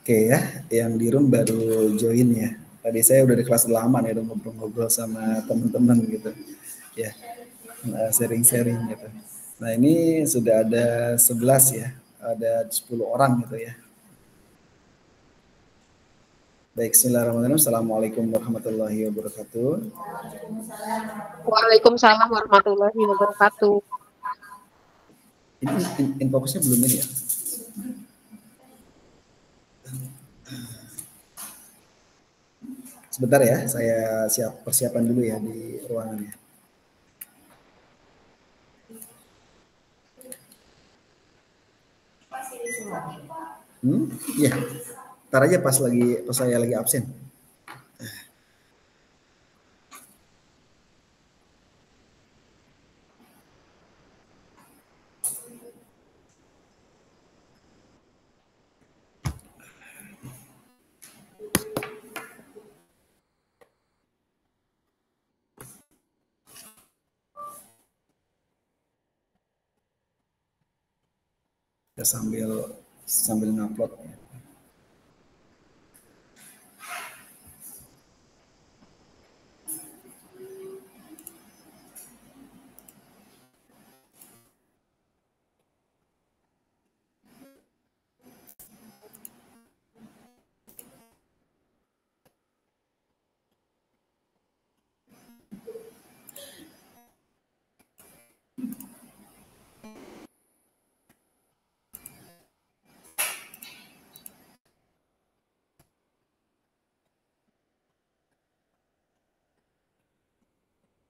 Oke ya, yang di room baru join ya. Tadi saya udah di kelas lama nih, udah ngobrol-ngobrol sama teman-teman gitu. Ya, sharing-sharing gitu. Nah ini sudah ada 11 ya, ada 10 orang gitu ya. Baik, bismillahirrahmanirrahim. Assalamualaikum warahmatullahi wabarakatuh. Waalaikumsalam warahmatullahi wabarakatuh. Ini infocusnya belum ini ya? Sebentar ya, saya persiapan dulu ya di ruangannya. Iya, ntar aja pas saya lagi absen. Ya, sambil ngupload ya.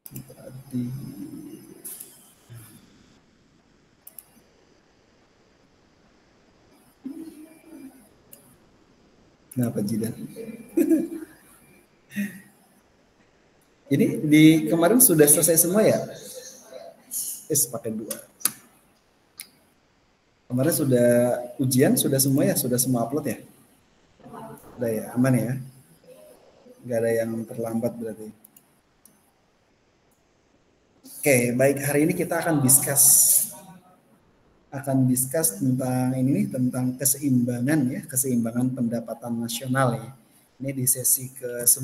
Tadi kenapa Jidan? Ini di kemarin sudah selesai semua ya? Pakai 2. Kemarin sudah ujian, sudah semua ya? Sudah semua upload ya? Udah ya, aman ya? Nggak ada yang terlambat berarti. Oke, baik, hari ini kita akan discuss tentang ini nih, tentang keseimbangan pendapatan nasional ya. Ini di sesi ke-9.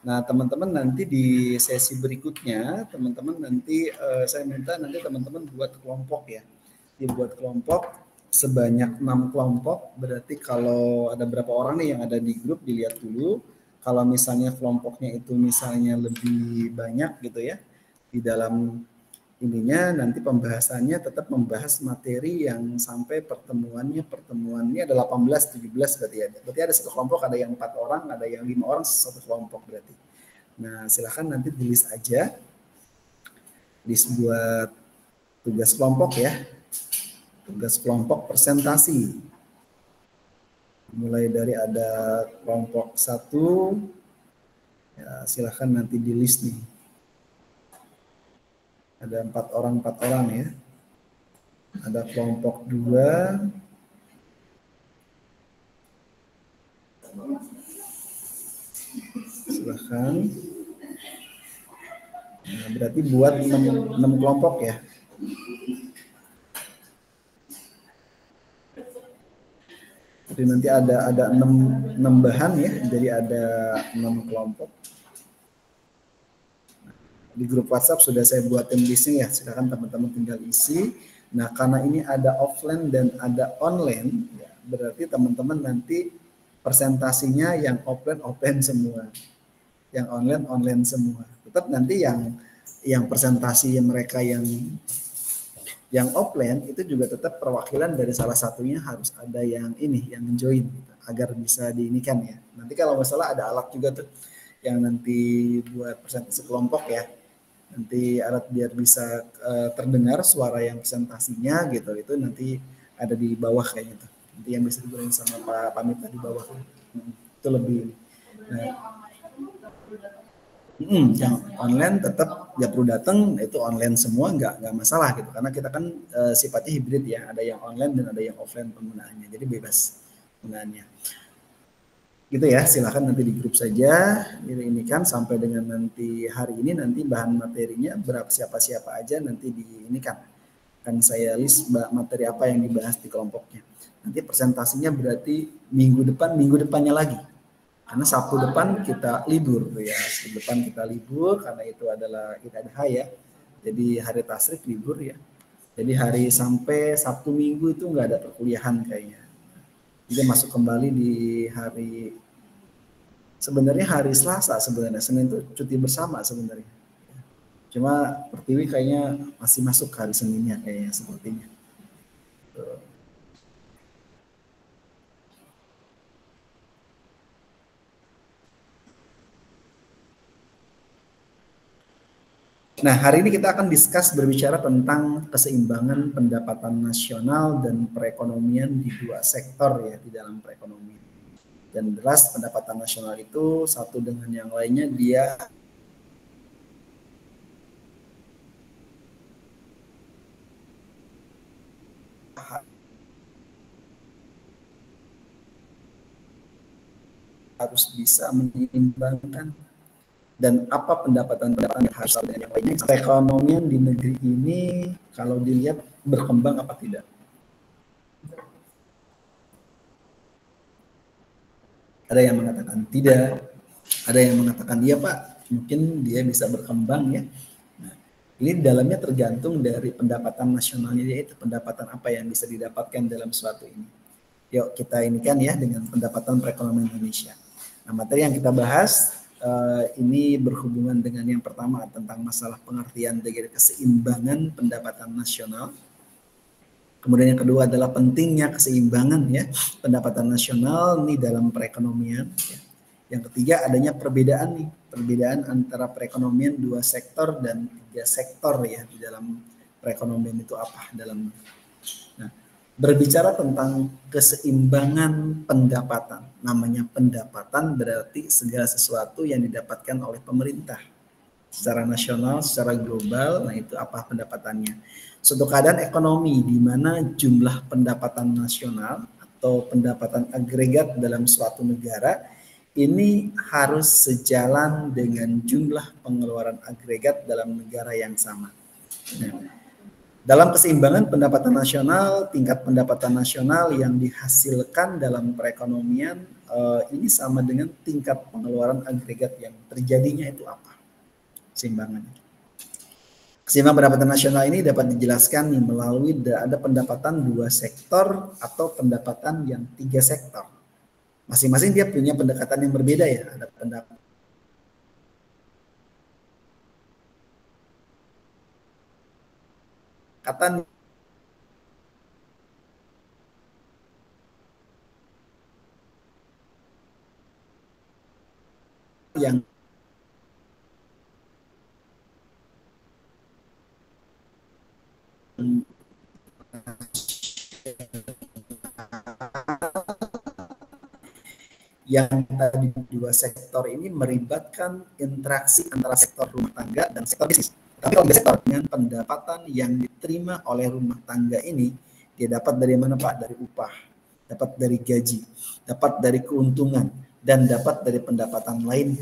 Nah, teman-teman nanti di sesi berikutnya, teman-teman nanti saya minta nanti teman-teman buat kelompok ya. Dibuat kelompok sebanyak 6 kelompok, berarti kalau ada berapa orang nih yang ada di grup dilihat dulu. Kalau misalnya kelompoknya itu misalnya lebih banyak gitu ya, di dalam ininya nanti pembahasannya tetap membahas materi yang sampai pertemuannya ada 18 17 berarti ada. Berarti ada satu kelompok ada yang 4 orang, ada yang 5 orang satu kelompok berarti. Nah, silakan nanti di list aja di sebuah tugas kelompok ya. Tugas kelompok presentasi. Mulai dari ada kelompok 1 ya, silakan nanti di list nih. Ada 4 orang ya. Ada kelompok 2. Silahkan. Nah, berarti buat 6 kelompok ya. Jadi nanti ada 6 bahan ya. Jadi ada 6 kelompok. Di grup WhatsApp sudah saya buatin listnya ya. Silakan teman-teman tinggal isi. Nah, karena ini ada offline dan ada online, ya, berarti teman-teman nanti presentasinya yang offline semua. Yang online semua. Tetap nanti yang presentasi mereka yang offline itu juga tetap perwakilan dari salah satunya harus ada yang join gitu, agar bisa diinikan ya. Nanti kalau masalah ada alat juga tuh yang nanti buat presentasi kelompok ya. Nanti alat biar bisa terdengar suara yang presentasinya gitu, itu nanti ada di bawah kayaknya tuh. Nanti yang bisa digunakan sama Pak Pamita di bawah. Itu lebih. Nah, yang online tetap ya perlu datang, itu online semua nggak masalah gitu, karena kita kan sifatnya hibrid ya, ada yang online dan ada yang offline penggunaannya, jadi bebas penggunaannya gitu ya. Silahkan nanti di grup saja ini kan sampai dengan nanti hari ini, nanti bahan materinya berapa siapa aja nanti di ini kan akan saya list materi apa yang dibahas di kelompoknya. Nanti presentasinya berarti minggu depannya lagi. Karena Sabtu depan kita libur ya. Sabtu depan kita libur karena itu adalah Idul Adha ya. Jadi hari tasyrik libur ya. Jadi hari sampai Sabtu Minggu itu nggak ada perkuliahan kayaknya. Jadi masuk kembali di hari sebenarnya hari Selasa sebenarnya. Senin itu cuti bersama sebenarnya. Cuma Pertiwi kayaknya masih masuk hari Seninnya kayaknya sepertinya. Nah, hari ini kita akan discuss berbicara tentang keseimbangan pendapatan nasional dan perekonomian di dua sektor ya di dalam perekonomian. Dan jelas pendapatan nasional itu satu dengan yang lainnya dia harus bisa menyeimbangkan dan apa pendapatan-pendapatan yang harus dengan yang lainnya. Perekonomian di negeri ini kalau dilihat berkembang apa tidak? Ada yang mengatakan tidak, ada yang mengatakan iya Pak, mungkin dia bisa berkembang ya. Nah, ini dalamnya tergantung dari pendapatan nasionalnya, yaitu pendapatan apa yang bisa didapatkan dalam suatu ini. Yuk kita ini kan ya dengan pendapatan perekonomian Indonesia. Nah, materi yang kita bahas ini berhubungan dengan yang pertama tentang masalah pengertian dari keseimbangan pendapatan nasional. Kemudian yang kedua adalah pentingnya keseimbangan ya pendapatan nasional ini dalam perekonomian. Ya. Yang ketiga adanya perbedaan antara perekonomian dua sektor dan tiga sektor ya di dalam perekonomian itu apa dalam. Nah, berbicara tentang keseimbangan pendapatan. Namanya pendapatan berarti segala sesuatu yang didapatkan oleh pemerintah secara nasional, secara global. Nah, itu apa pendapatannya? Suatu keadaan ekonomi di mana jumlah pendapatan nasional atau pendapatan agregat dalam suatu negara ini harus sejalan dengan jumlah pengeluaran agregat dalam negara yang sama. Nah, dalam keseimbangan pendapatan nasional, tingkat pendapatan nasional yang dihasilkan dalam perekonomian ini sama dengan tingkat pengeluaran agregat yang terjadinya itu apa? Keseimbangan. Keseimbangan pendapatan nasional ini dapat dijelaskan melalui ada pendapatan dua sektor atau pendapatan yang tiga sektor. Masing-masing dia punya pendekatan yang berbeda ya. Ada pendekatan yang tadi dua sektor ini melibatkan interaksi antara sektor rumah tangga dan sektor bisnis. Tapi kalau sektor dengan pendapatan yang diterima oleh rumah tangga ini, dia dapat dari mana Pak? Dari upah, dapat dari gaji, dapat dari keuntungan, dan dapat dari pendapatan lain.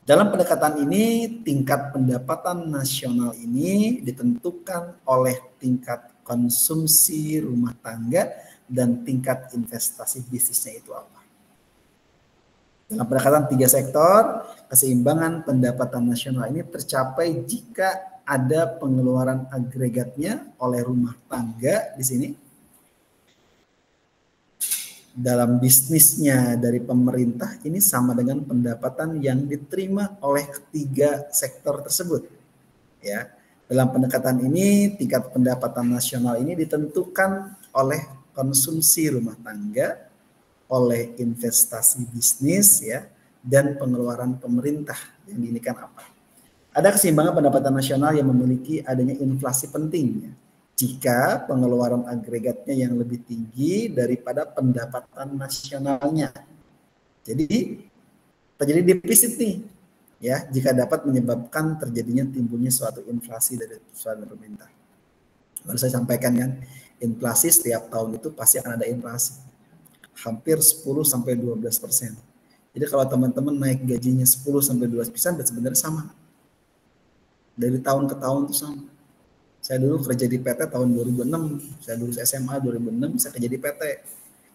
Dalam pendekatan ini, tingkat pendapatan nasional ini ditentukan oleh tingkat konsumsi rumah tangga dan tingkat investasi bisnisnya itu apa. Dalam pendekatan tiga sektor, keseimbangan pendapatan nasional ini tercapai jika ada pengeluaran agregatnya oleh rumah tangga di sini. Dalam bisnisnya dari pemerintah ini sama dengan pendapatan yang diterima oleh ketiga sektor tersebut. Ya, dalam pendekatan ini tingkat pendapatan nasional ini ditentukan oleh konsumsi rumah tangga, oleh investasi bisnis ya, dan pengeluaran pemerintah yang diinikan apa. Ada keseimbangan pendapatan nasional yang memiliki adanya inflasi penting. Jika pengeluaran agregatnya yang lebih tinggi daripada pendapatan nasionalnya. Jadi terjadi defisit nih ya, jika dapat menyebabkan terjadinya timbulnya suatu inflasi dari suatu pemerintah. Lalu saya sampaikan kan, inflasi setiap tahun itu pasti akan ada inflasi. Hampir 10-12%. Jadi kalau teman-teman naik gajinya 10-12%, sebenarnya sama. Dari tahun ke tahun itu sama. Saya dulu kerja di PT tahun 2006. Saya lulus SMA 2006, saya kerja di PT.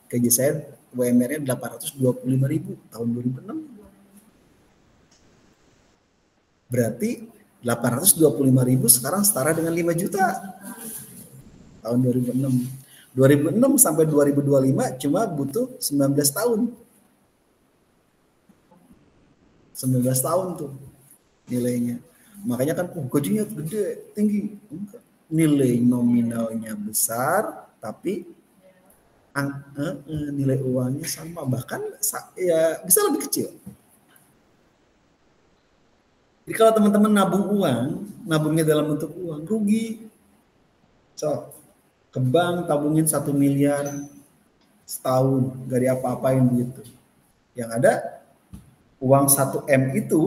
Gaji saya UMR-nya 825.000 tahun 2006. Berarti 825.000 sekarang setara dengan 5 juta tahun 2006. 2006 sampai 2025 cuma butuh 19 tahun. 19 tahun tuh nilainya. Makanya kan gajinya gede, tinggi. Nilai nominalnya besar, tapi nilai uangnya sama, bahkan ya bisa lebih kecil. Jadi kalau teman-teman nabung uang, nabungnya dalam bentuk uang, rugi. So, ke bank tabungin 1 miliar setahun, gak diapa-apain begitu. Yang ada uang 1 M itu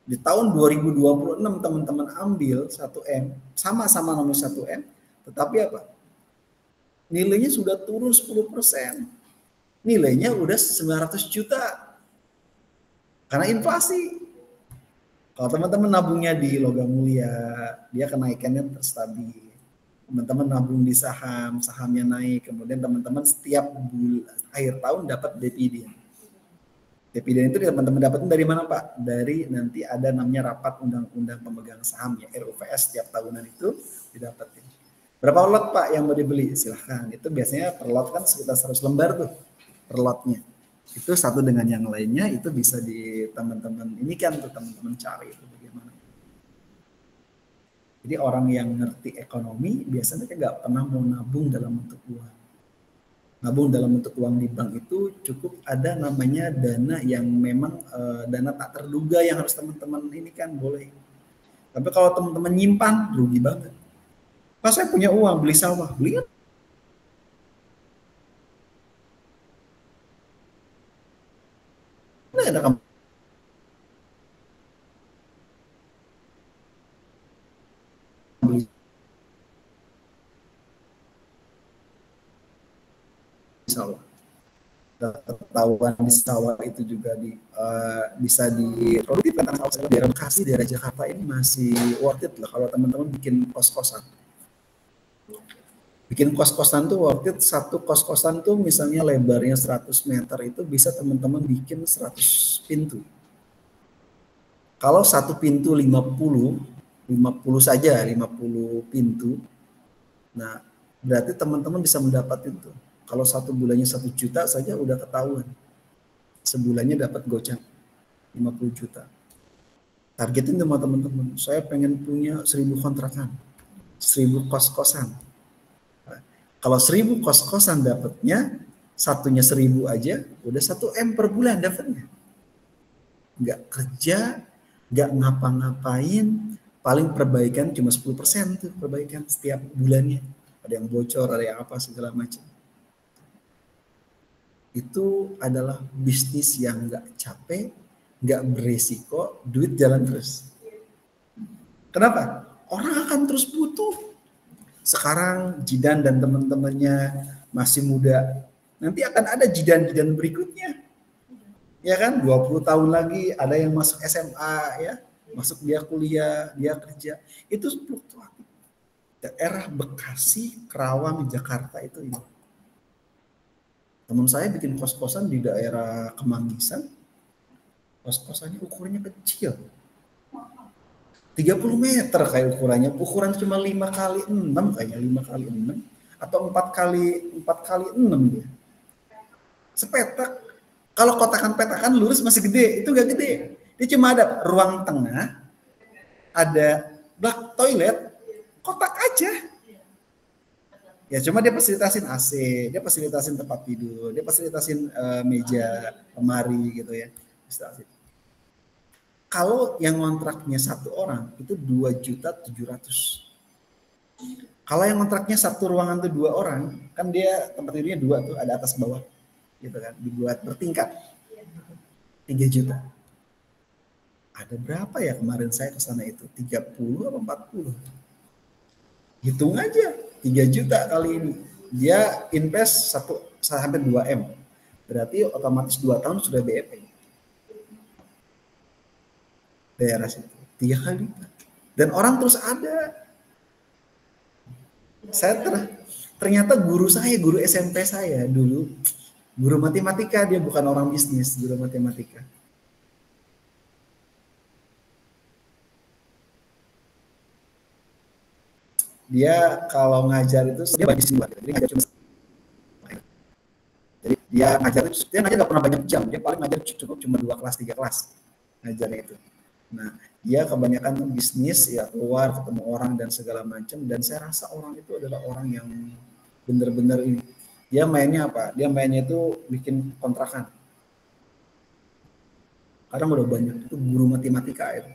di tahun 2026 teman-teman ambil 1 M, sama-sama nomor 1 M, tetapi apa? Nilainya sudah turun 10%. Nilainya udah 900 juta. Karena inflasi. Kalau teman-teman nabungnya di logam mulia, dia kenaikannya stabil. Teman-teman nabung di saham, sahamnya naik, kemudian teman-teman setiap akhir tahun dapat dividen. Dividen itu teman-teman dapatnya dari mana, Pak? Dari nanti ada namanya rapat undang-undang pemegang saham ya, RUPS setiap tahunan itu didapatin. Berapa lot, Pak, yang mau dibeli? Silahkan. Itu biasanya per lot kan sekitar 100 lembar tuh per lotnya. Itu satu dengan yang lainnya itu bisa di teman-teman ini kan tuh teman-teman cari itu bagaimana. Jadi orang yang ngerti ekonomi biasanya nggak pernah mau nabung dalam bentuk uang. Nabung dalam bentuk uang di bank itu cukup ada namanya dana yang memang dana tak terduga yang harus teman-teman ini kan boleh. Tapi kalau teman-teman nyimpan rugi banget. Pas saya punya uang beli sawah, beli kan? Nah, ada kamu beli sawah. Ketahuan di sawah itu juga bisa diproduktifkan tanah sawah. Daerah Bekasi, daerah Jakarta ini masih worth it lah kalau teman-teman bikin kos-kosan. Bikin kos-kosan tuh worth it. Satu kos-kosan tuh misalnya lebarnya 100 meter itu bisa teman-teman bikin 100 pintu. Kalau satu pintu 50 saja, 50 pintu. Nah, berarti teman-teman bisa mendapat itu. Kalau satu bulannya 1 juta saja udah ketahuan. Sebulannya dapat gocap 50 juta. Targetin sama teman-teman. Saya pengen punya 1000 kontrakan. 1000 kos-kosan. Nah, kalau 1000 kos-kosan dapatnya, satunya 1000 aja, udah 1 M per bulan dapatnya. Nggak kerja, nggak ngapa-ngapain, paling perbaikan cuma 10% tuh perbaikan setiap bulannya. Ada yang bocor, ada yang apa segala macam. Itu adalah bisnis yang nggak capek, nggak beresiko, duit jalan terus. Kenapa? Orang akan terus butuh. Sekarang Jidan dan teman-temannya masih muda, nanti akan ada Jidan-Jidan berikutnya. Ya kan, 20 tahun lagi ada yang masuk SMA ya, masuk dia kuliah, dia kerja. Itu fluktuatif. Daerah Bekasi, Kerawang, Jakarta itu ini. Teman saya bikin kos-kosan di daerah Kemanggisan, kos-kosannya ukurannya kecil. 30 meter kayak ukurannya, ukuran cuma 5 kali 6 kayaknya, 5 kali 6 atau 4 kali 6 dia. Sepetak. Kalau kotakan petakan lurus masih gede, itu gak gede. Dia cuma ada ruang tengah, ada bak toilet, kotak aja. Ya cuma dia fasilitasin AC, dia fasilitasin tempat tidur, dia fasilitasin meja, lemari gitu ya. Kalau yang kontraknya 1 orang itu 2.700.000. Kalau yang kontraknya 1 ruangan tuh 2 orang, kan dia tempat tidurnya 2 tuh, ada atas bawah, gitu kan, dibuat bertingkat, 3 juta. Ada berapa ya kemarin saya ke sana itu? 30 atau 40? Hitung aja. 3 juta kali ini. Dia invest 1 sampai 2 M. Berarti otomatis 2 tahun sudah BEP. Daerah situ. 3 kali lipat. Dan orang terus ada. Ternyata guru SMP saya dulu, guru matematika, dia bukan orang bisnis, guru matematika. Dia kalau ngajar itu dia bagi dua, jadi ngajar cuma, jadi dia ngajar nggak pernah banyak jam, dia paling ngajar cukup cuma 2 kelas 3 kelas ngajarnya itu. Nah, dia kebanyakan bisnis ya, keluar ketemu orang dan segala macam, dan saya rasa orang itu adalah orang yang benar-benar ini. Dia mainnya apa? Dia mainnya itu bikin kontrakan. Kadang udah banyak itu guru matematika itu.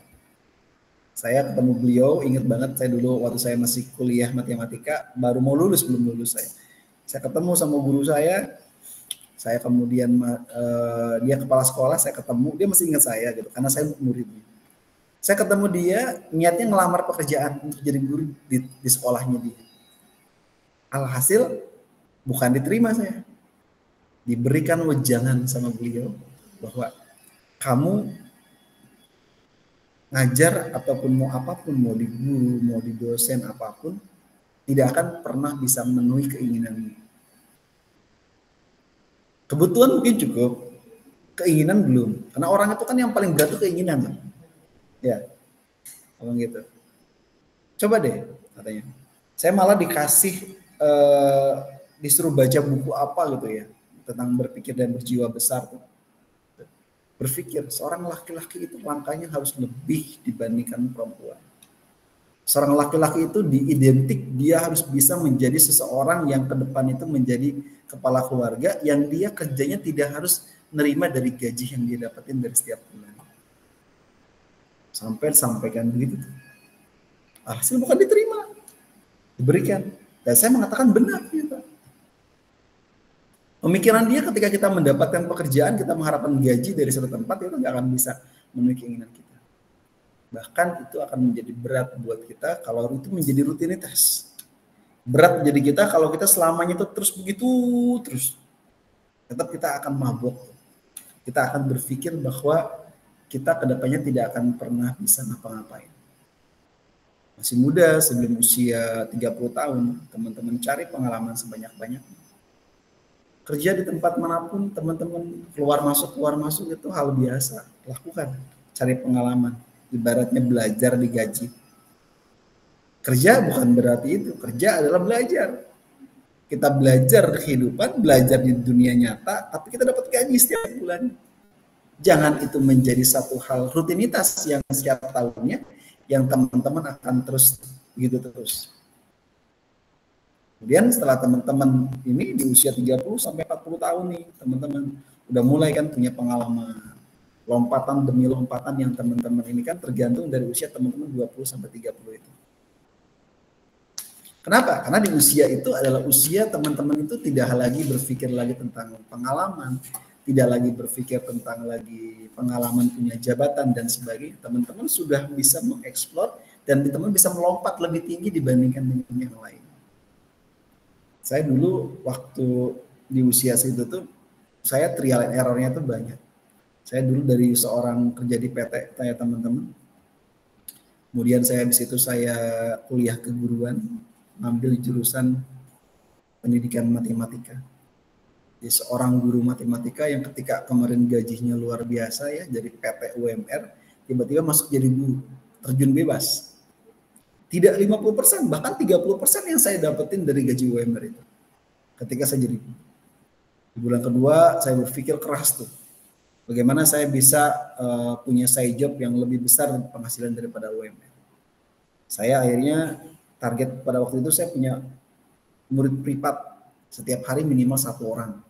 Saya ketemu beliau, ingat banget saya dulu waktu saya masih kuliah matematika, baru mau lulus, belum lulus saya. Saya ketemu sama guru saya kemudian dia kepala sekolah, saya ketemu, dia masih ingat saya gitu, karena saya muridnya. Saya ketemu dia, niatnya ngelamar pekerjaan untuk jadi guru di sekolahnya dia. Alhasil bukan diterima saya. Diberikan wejangan sama beliau bahwa kamu ngajar ataupun mau apapun, mau di guru, mau di dosen apapun, tidak akan pernah bisa memenuhi keinginanmu. Kebutuhan mungkin cukup, keinginan belum. Karena orang itu kan yang paling berat itu keinginan. Ya, ngomong gitu. Coba deh, katanya. Saya malah disuruh baca buku apa gitu ya, tentang berpikir dan berjiwa besar tuh. Berpikir seorang laki-laki itu langkahnya harus lebih dibandingkan perempuan. Seorang laki-laki itu diidentik, dia harus bisa menjadi seseorang yang ke depan itu menjadi kepala keluarga, yang dia kerjanya tidak harus nerima dari gaji yang dia dapetin dari setiap bulan. Sampaikan begitu. Hasil bukan diterima, diberikan. Dan saya mengatakan benar gitu. Pemikiran dia ketika kita mendapatkan pekerjaan, kita mengharapkan gaji dari satu tempat, itu nggak akan bisa memenuhi keinginan kita. Bahkan itu akan menjadi berat buat kita kalau itu menjadi rutinitas. Berat jadi kita kalau kita selamanya itu terus begitu terus. Tetap kita akan mabuk. Kita akan berpikir bahwa kita kedepannya tidak akan pernah bisa ngapa-ngapain. Masih muda, sebelum usia 30 tahun, teman-teman cari pengalaman sebanyak-banyaknya. Kerja di tempat manapun, teman-teman keluar masuk itu hal biasa. Lakukan, cari pengalaman. Ibaratnya belajar digaji. Kerja bukan berarti itu, kerja adalah belajar. Kita belajar kehidupan, belajar di dunia nyata, tapi kita dapat gaji setiap bulan. Jangan itu menjadi satu hal rutinitas yang setiap tahunnya, yang teman-teman akan terus begitu terus. Kemudian setelah teman-teman ini di usia 30 sampai 40 tahun nih, teman-teman udah mulai kan punya pengalaman. Lompatan demi lompatan yang teman-teman ini kan tergantung dari usia teman-teman 20 sampai 30 itu. Kenapa? Karena di usia itu adalah usia teman-teman itu tidak lagi berpikir lagi tentang pengalaman, tidak lagi berpikir tentang lagi pengalaman punya jabatan dan sebagainya. Teman-teman sudah bisa mengeksplor dan teman-teman bisa melompat lebih tinggi dibandingkan dengan yang lain. Saya dulu waktu di usia segitu tuh, saya trial and error-nya tuh banyak. Saya dulu dari seorang kerja di PT, kayak teman-teman. Kemudian saya habis itu saya kuliah keguruan, ngambil jurusan pendidikan matematika. Jadi seorang guru matematika yang ketika kemarin gajinya luar biasa ya, dari PT UMR, tiba-tiba masuk jadi guru, terjun bebas. Tidak 50%, bahkan 30% yang saya dapetin dari gaji UMR itu. Ketika saya jadi guru. Di bulan kedua saya berpikir keras tuh. Bagaimana saya bisa punya side job yang lebih besar penghasilan daripada UMR. Saya akhirnya target pada waktu itu saya punya murid privat setiap hari minimal 1 orang.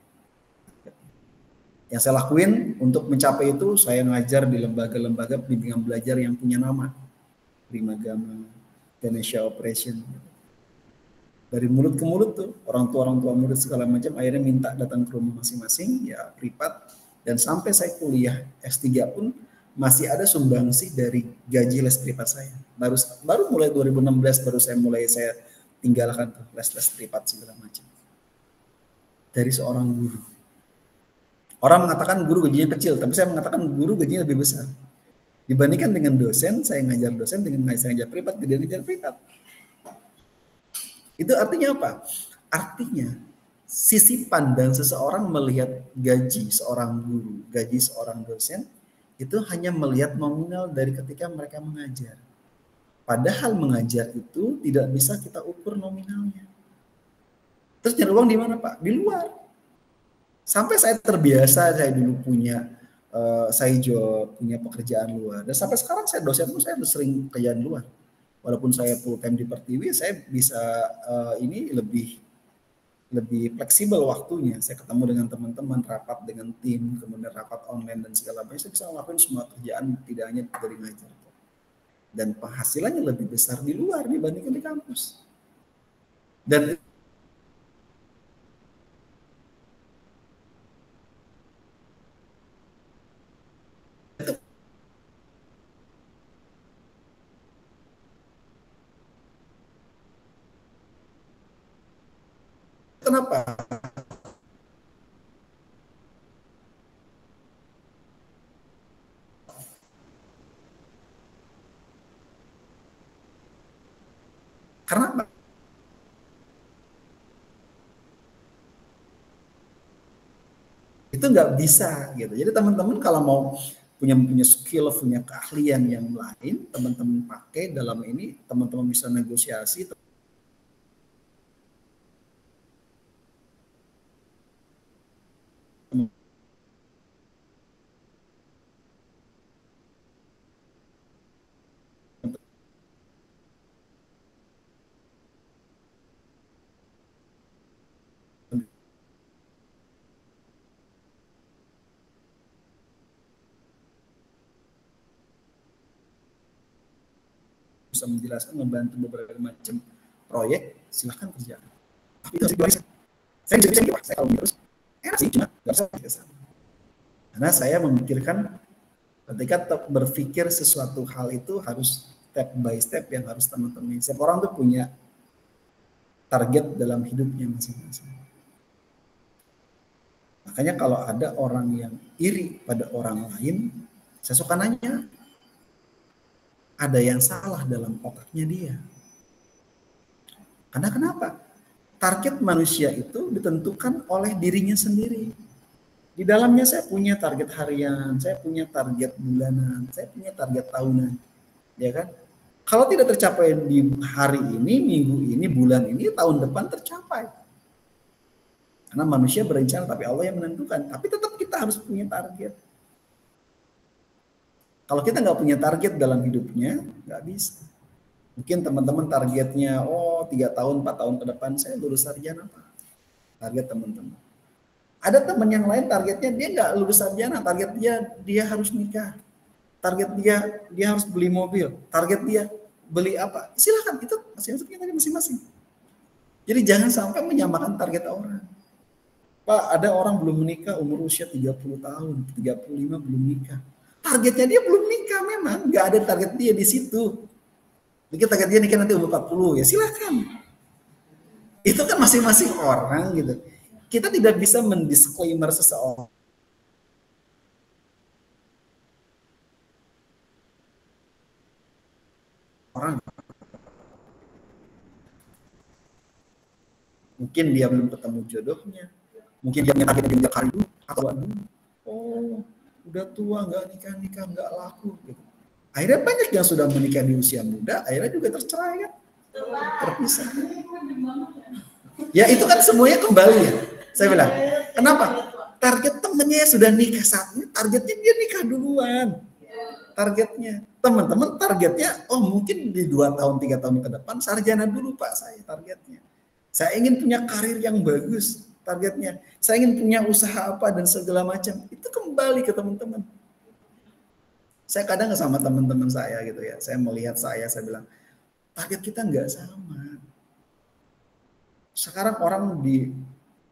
Yang saya lakuin untuk mencapai itu, saya ngajar di lembaga-lembaga bimbingan belajar yang punya nama. Primagama, Ganesha Operation. Dari mulut ke mulut tuh, orang tua murid segala macam akhirnya minta datang ke rumah masing-masing, ya privat. Dan sampai saya kuliah S3 pun masih ada sumbangsi dari gaji les privat saya. Baru mulai 2016 baru saya tinggalkan tuh les privat segala macam. Dari seorang guru. Orang mengatakan guru gajinya kecil, tapi saya mengatakan guru gajinya lebih besar. Dibandingkan dengan dosen, saya ngajar dosen dengan saya ngajar privat, dia ngajar privat. Itu artinya apa? Artinya sisi pandang seseorang melihat gaji seorang guru, gaji seorang dosen itu hanya melihat nominal dari ketika mereka mengajar. Padahal mengajar itu tidak bisa kita ukur nominalnya. Terus nyari uang di mana Pak? Di luar. Sampai saya terbiasa, saya dulu punya saya job, punya pekerjaan luar. Dan sampai sekarang saya dosen pun saya sering kerjaan luar. Walaupun saya full time di Pertiwi, saya bisa ini lebih fleksibel waktunya. Saya ketemu dengan teman-teman, rapat dengan tim, kemudian rapat online dan segala macam. Saya bisa melakukan semua kerjaan tidak hanya dari ngajar. Dan penghasilannya lebih besar di luar dibandingkan di kampus. Dan kenapa? Karena apa? Itu nggak bisa gitu. Jadi teman-teman kalau mau punya skill, punya keahlian yang lain, teman-teman pakai dalam ini, teman-teman bisa negosiasi. Bisa menjelaskan, membantu beberapa macam proyek, silahkan kerjakan. Tapi itu saya bisa Pak, saya kalau terus enak sih, cuma nggak bisa. Karena saya memikirkan ketika berpikir sesuatu hal itu harus step by step yang harus teman-teman. Setiap orang tuh punya target dalam hidupnya masing-masing. Makanya kalau ada orang yang iri pada orang lain, saya suka nanya, ada yang salah dalam otaknya dia. Karena kenapa? Target manusia itu ditentukan oleh dirinya sendiri. Di dalamnya saya punya target harian, saya punya target bulanan, saya punya target tahunan. Ya kan? Kalau tidak tercapai di hari ini, minggu ini, bulan ini, tahun depan tercapai. Karena manusia berencana, tapi Allah yang menentukan. Tapi tetap kita harus punya target. Kalau kita nggak punya target dalam hidupnya, nggak bisa. Mungkin teman-teman targetnya, 3 tahun, 4 tahun ke depan saya lulus sarjana Pak. Target teman-teman. Ada teman yang lain targetnya dia nggak lulus sarjana, target dia harus nikah. Target dia harus beli mobil. Target dia beli apa? Silakan, itu masing-masing. Jadi jangan sampai menyamakan target orang. Pak, ada orang belum menikah umur usia 30 tahun, 35 belum nikah. Targetnya dia belum nikah memang, nggak ada target dia di situ. Mungkin target dia nikah nanti umur 40, ya silakan. Itu kan masing-masing orang gitu. Kita tidak bisa mendisklaimer seseorang. Mungkin dia belum ketemu jodohnya. Mungkin dia punya target yang kali dulu atau dulu. Oh, udah tua nggak nikah nggak laku gitu. Akhirnya banyak yang sudah menikah di usia muda, akhirnya juga tercerai kan, terpisah. Ya itu kan semuanya kembali ya. Saya bilang, kenapa? Target temennya sudah nikah saat ini, targetnya dia nikah duluan. Targetnya, teman-teman targetnya, mungkin di 2 tahun, 3 tahun ke depan sarjana dulu Pak saya targetnya. Saya ingin punya karir yang bagus targetnya. Saya ingin punya usaha apa dan segala macam. Itu kembali ke teman-teman. Saya kadang sama teman-teman saya gitu ya. Saya melihat saya bilang, target kita nggak sama. Sekarang orang di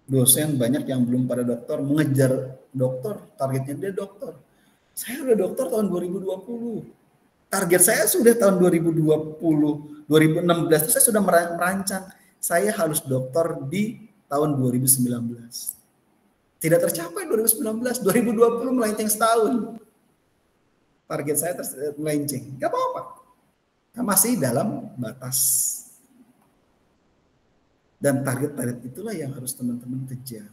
dosen banyak yang belum pada dokter, mengejar dokter, targetnya dia dokter. Saya udah dokter tahun 2020. Target saya sudah tahun 2020, 2016 itu saya sudah merancang. Saya harus dokter di tahun 2019. Tidak tercapai 2019, 2020 melenceng setahun. Target saya melenceng. Gak apa-apa. Masih dalam batas. Dan target-target itulah yang harus teman-teman kejar.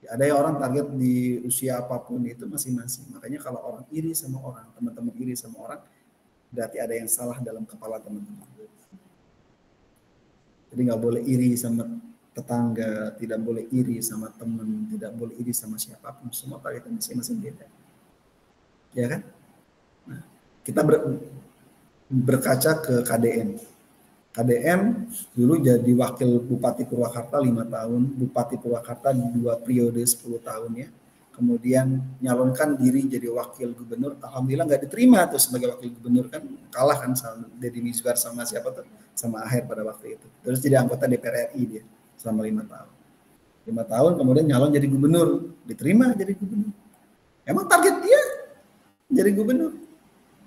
Ada yang orang target di usia apapun itu masing-masing. Makanya kalau orang iri sama orang, teman-teman iri sama orang, berarti ada yang salah dalam kepala teman-teman. Jadi nggak boleh iri sama tetangga, tidak boleh iri sama teman, tidak boleh iri sama siapapun. Semua targetnya masing-masing beda. Ya kan? Nah, kita berkaca ke KDM. KDM dulu jadi wakil Bupati Purwakarta 5 tahun, Bupati Purwakarta 2 periode 10 tahun ya. Kemudian nyalonkan diri jadi wakil gubernur, alhamdulillah nggak diterima tuh sebagai wakil gubernur, kan kalah kan sama Deddy Mizwar sama siapa tuh, sama Aher pada waktu itu. Terus jadi anggota DPR RI dia selama 5 tahun. 5 tahun kemudian nyalon jadi gubernur, diterima jadi gubernur. Emang target dia jadi gubernur?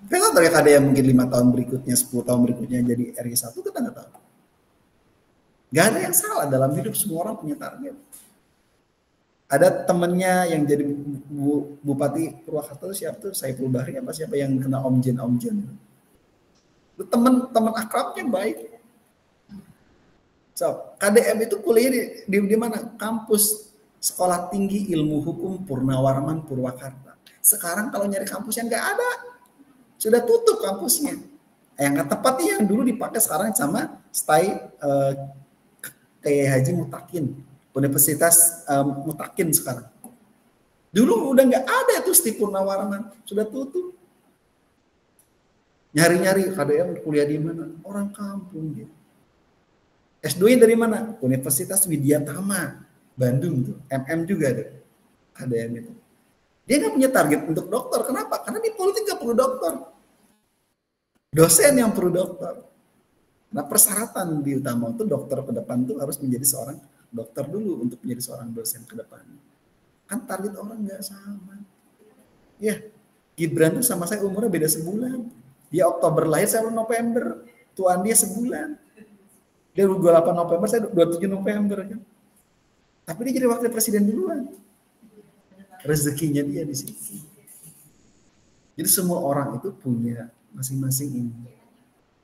Kita tahu ada yang mungkin 5 tahun berikutnya, 10 tahun berikutnya jadi RI 1, kita nggak tahu. Gak ada yang salah dalam hidup, semua orang punya target. Ada temennya yang jadi Bupati Purwakarta itu siapa tuh, Saiful Bahri apa siapa yang kena omjen. Itu teman akrabnya baik. So, KDM itu kuliah di mana? Kampus Sekolah Tinggi Ilmu Hukum Purnawarman Purwakarta. Sekarang kalau nyari kampusnya nggak ada. Sudah tutup kampusnya. Yang tepatnya yang dulu dipakai sekarang sama Kiai Haji Mutakin, Universitas Mutakin sekarang. Dulu udah nggak ada itu STI Purnawarman, sudah tutup. Nyari-nyari KDM kuliah di mana? Orang kampung gitu. S2 dari mana? Universitas Widyatama, Bandung tuh. MM juga ada KDM itu. Dia nggak punya target untuk dokter. Kenapa? Karena di politik nggak perlu dokter. Dosen yang perlu dokter. Nah persyaratan di utama itu dokter ke depan itu harus menjadi seorang dokter dulu untuk menjadi seorang dosen ke depan. Kan target orang nggak sama. Ya, Gibran tuh sama saya umurnya beda sebulan. Dia Oktober lahir, saya November. Tuan dia sebulan. Dia 28 November, saya 27 November kan. Tapi dia jadi wakil presiden duluan. Rezekinya dia di situ. Jadi semua orang itu punya masing-masing ini.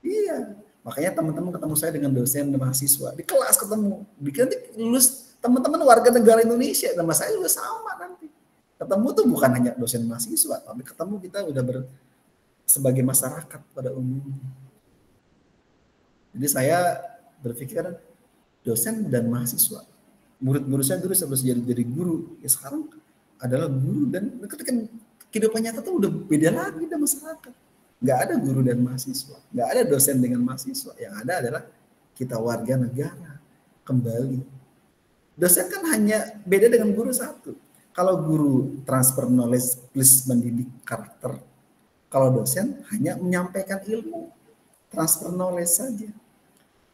Iya, makanya teman-teman ketemu saya dengan dosen dan mahasiswa di kelas ketemu, nanti lulus teman-teman warga negara Indonesia, nama saya juga sama nanti. Ketemu tuh bukan hanya dosen mahasiswa, tapi ketemu kita udah sebagai masyarakat pada umumnya. Jadi saya berpikir dosen dan mahasiswa, murid-murid saya dulu harus jadi guru, ya sekarang adalah guru, dan ketika kehidupan nyata tuh udah beda lagi dengan masyarakat. Nggak ada guru dan mahasiswa, nggak ada dosen dengan mahasiswa. Yang ada adalah kita warga negara kembali. Dosen kan hanya beda dengan guru satu. Kalau guru transfer knowledge plus mendidik karakter. Kalau dosen hanya menyampaikan ilmu, transfer knowledge saja.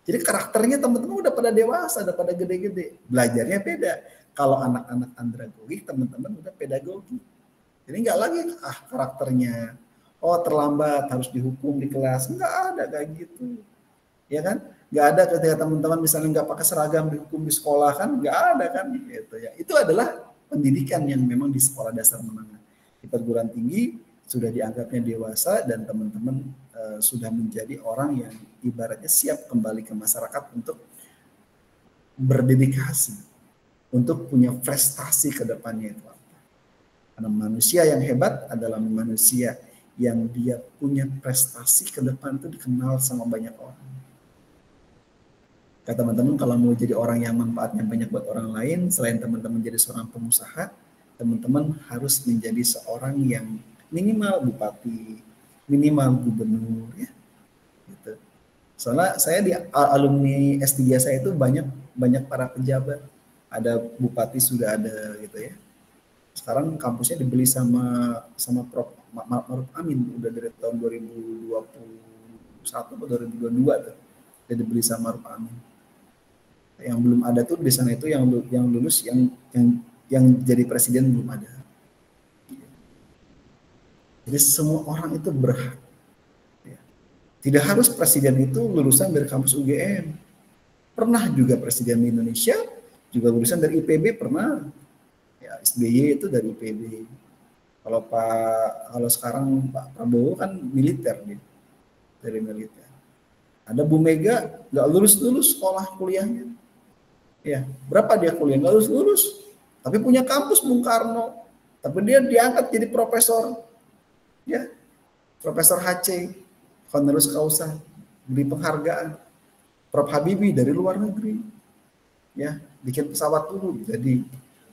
Jadi karakternya teman-teman udah pada dewasa, udah pada gede-gede. Belajarnya beda. Kalau anak-anak andragogi, teman-teman udah pedagogi. Jadi nggak lagi karakternya, oh terlambat harus dihukum di kelas, nggak ada kayak gitu, ya kan? Nggak ada ketika teman-teman misalnya nggak pakai seragam dihukum di sekolah, kan nggak ada kan? Gitu ya. Itu adalah pendidikan yang memang di sekolah dasar menengah. Di perguruan tinggi sudah dianggapnya dewasa dan teman-teman sudah menjadi orang yang ibaratnya siap kembali ke masyarakat untuk berdedikasi, untuk punya prestasi ke depannya itu. Karena manusia yang hebat adalah manusia yang dia punya prestasi ke depan itu dikenal sama banyak orang. Kata teman-teman, kalau mau jadi orang yang manfaatnya banyak buat orang lain, selain teman-teman jadi seorang pengusaha, teman-teman harus menjadi seorang yang minimal bupati, minimal gubernur, ya. Gitu. Soalnya saya di alumni S3 saya itu banyak para pejabat, ada bupati sudah ada gitu ya. Sekarang kampusnya dibeli sama Prof. Ma'ruf Amin udah dari tahun 2021 atau 2022 tuh. Udah dibeli sama Ma'ruf Amin. Yang belum ada tuh di sana itu yang lulus yang jadi presiden belum ada. Jadi semua orang itu berhak. Tidak harus presiden itu lulusan dari kampus UGM. Pernah juga presiden di Indonesia juga lulusan dari IPB pernah. Ya, SBY itu dari IPB. Kalau sekarang Pak Prabowo kan militer dia, dari militer. Ada Bu Mega nggak lulus sekolah kuliahnya, Ya, berapa dia kuliah? Nggak lulus. Tapi punya kampus Bung Karno. Tapi dia diangkat jadi profesor. Ya, Profesor HC, honoris causa, beri penghargaan. Prof Habibie dari luar negeri. Ya, bikin pesawat dulu. Jadi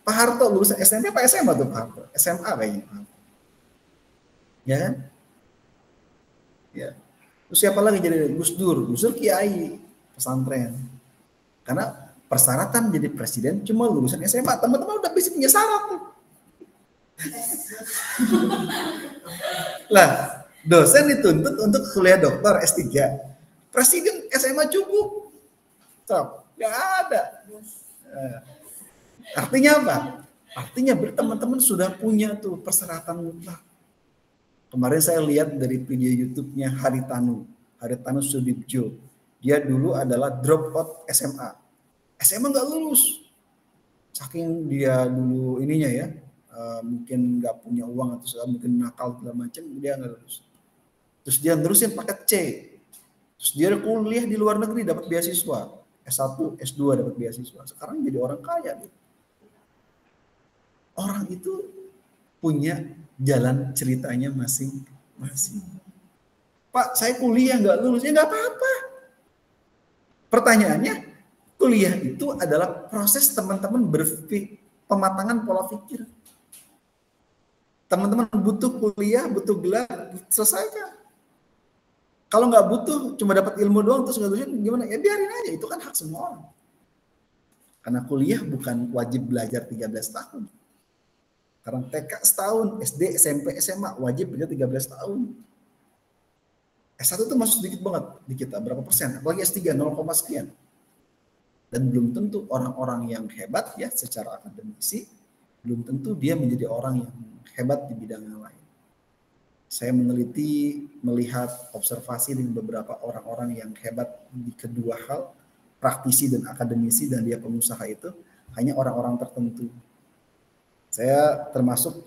Pak Harto lulusan SMP apa SMA tuh Pak Harto? SMA kayaknya. Ya kan? Ya. Terus siapa lagi jadi Gus Dur? Gus Dur kiai pesantren. Karena persyaratan jadi presiden cuma lulusan SMA. Teman-teman udah bisa punya syarat tuh. Lah, dosen dituntut untuk kuliah dokter S3. Presiden SMA cukup. Stop. Gak ada. Artinya apa? Artinya teman-teman sudah punya tuh persyaratan mutlak. Kemarin saya lihat dari video YouTube-nya Haritanu Sudibjo. Dia dulu adalah dropout SMA. SMA nggak lulus. Saking dia dulu ininya ya, mungkin nggak punya uang atau mungkin nakal segala macam, dia nggak lulus. Terus dia nerusin paket C. Terus dia kuliah di luar negeri dapat beasiswa. S1, S2 dapat beasiswa. Sekarang jadi orang kaya. Gitu. Orang itu punya jalan ceritanya masing-masing. Pak, saya kuliah nggak lulus, ya nggak apa-apa. Pertanyaannya, kuliah itu adalah proses teman-teman pematangan pola pikir. Teman-teman butuh kuliah, butuh gelar, selesaikan. Kalau nggak butuh, cuma dapat ilmu doang terus nggak lulus, gimana? Ya biarin aja, itu kan hak semua orang. Karena kuliah bukan wajib belajar 13 tahun. Karena TK setahun, SD, SMP, SMA wajib belajar 13 tahun. S1 itu masuk sedikit banget di kita, berapa persen? Apalagi S3 0, sekian. Dan belum tentu orang-orang yang hebat ya secara akademisi, belum tentu dia menjadi orang yang hebat di bidang yang lain. Saya meneliti, melihat, observasi dengan beberapa orang-orang yang hebat di kedua hal, praktisi dan akademisi dan dia pengusaha itu hanya orang-orang tertentu. Saya termasuk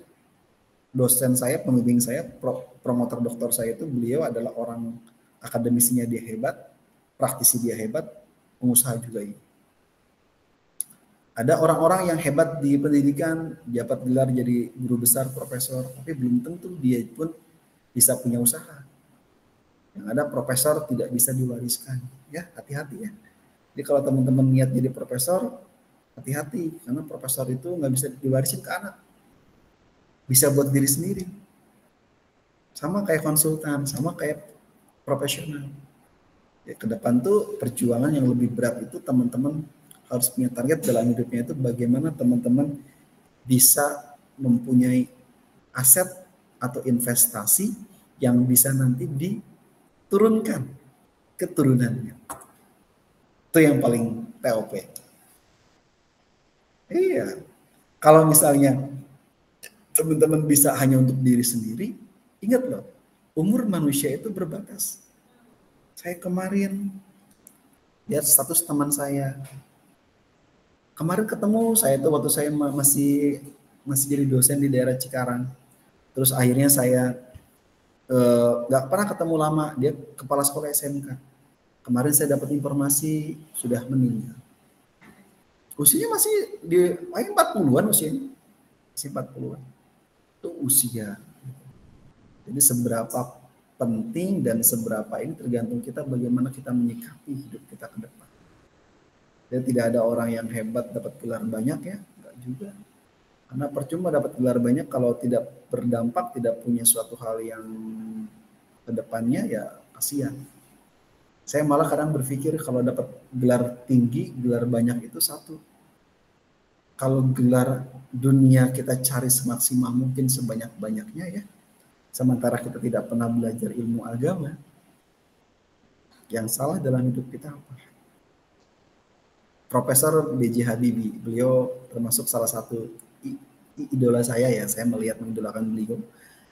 dosen saya, pembimbing saya, promotor doktor saya itu beliau adalah orang akademisinya dia hebat, praktisi dia hebat, pengusaha juga ini. Ada orang-orang yang hebat di pendidikan, dapat gelar jadi guru besar, profesor, tapi belum tentu dia pun bisa punya usaha. Yang ada profesor tidak bisa diwariskan, ya hati-hati ya. Jadi kalau teman-teman niat jadi profesor, hati-hati karena profesor itu nggak bisa diwarisin ke anak, bisa buat diri sendiri. Sama kayak konsultan, sama kayak profesional. Ya, ke depan tuh perjuangan yang lebih berat itu teman-teman harus punya target dalam hidupnya itu bagaimana teman-teman bisa mempunyai aset atau investasi yang bisa nanti diturunkan keturunannya. Itu yang paling TOP. Iya. Kalau misalnya teman-teman bisa hanya untuk diri sendiri, ingat loh, umur manusia itu berbatas. Saya kemarin lihat status teman saya. Kemarin ketemu saya itu waktu saya masih jadi dosen di daerah Cikarang. Terus akhirnya saya nggak pernah ketemu lama, dia kepala sekolah SMK. Kemarin saya dapat informasi sudah meninggal. Usianya masih di 40-an usianya. Masih 40-an. Itu usia. Jadi seberapa penting dan seberapa ini tergantung kita bagaimana kita menyikapi hidup kita ke depan. Jadi tidak ada orang yang hebat dapat gelar banyak ya, enggak juga. Karena percuma dapat gelar banyak kalau tidak berdampak, tidak punya suatu hal yang ke depannya ya kasihan. Saya malah kadang berpikir kalau dapat gelar tinggi, gelar banyak itu satu. Kalau gelar dunia kita cari semaksimal mungkin sebanyak-banyaknya ya. Sementara kita tidak pernah belajar ilmu agama. Yang salah dalam hidup kita apa? Profesor B.J. Habibie, beliau termasuk salah satu idola saya ya, saya mengidolakan beliau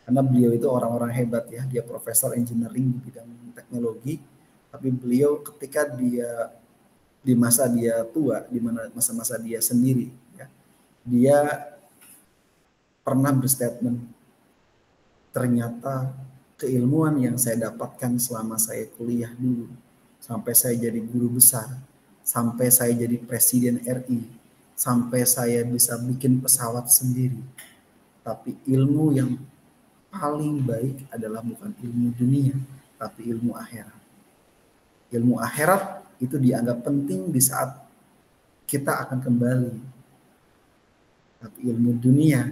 karena beliau itu orang-orang hebat ya, dia profesor engineering di bidang teknologi, tapi beliau ketika dia di masa dia tua, di mana masa-masa dia sendiri ya, dia pernah berstatement, ternyata keilmuan yang saya dapatkan selama saya kuliah dulu sampai saya jadi guru besar sampai saya jadi presiden RI, sampai saya bisa bikin pesawat sendiri. Tapi ilmu yang paling baik adalah bukan ilmu dunia, tapi ilmu akhirat. Ilmu akhirat itu dianggap penting di saat kita akan kembali. Tapi ilmu dunia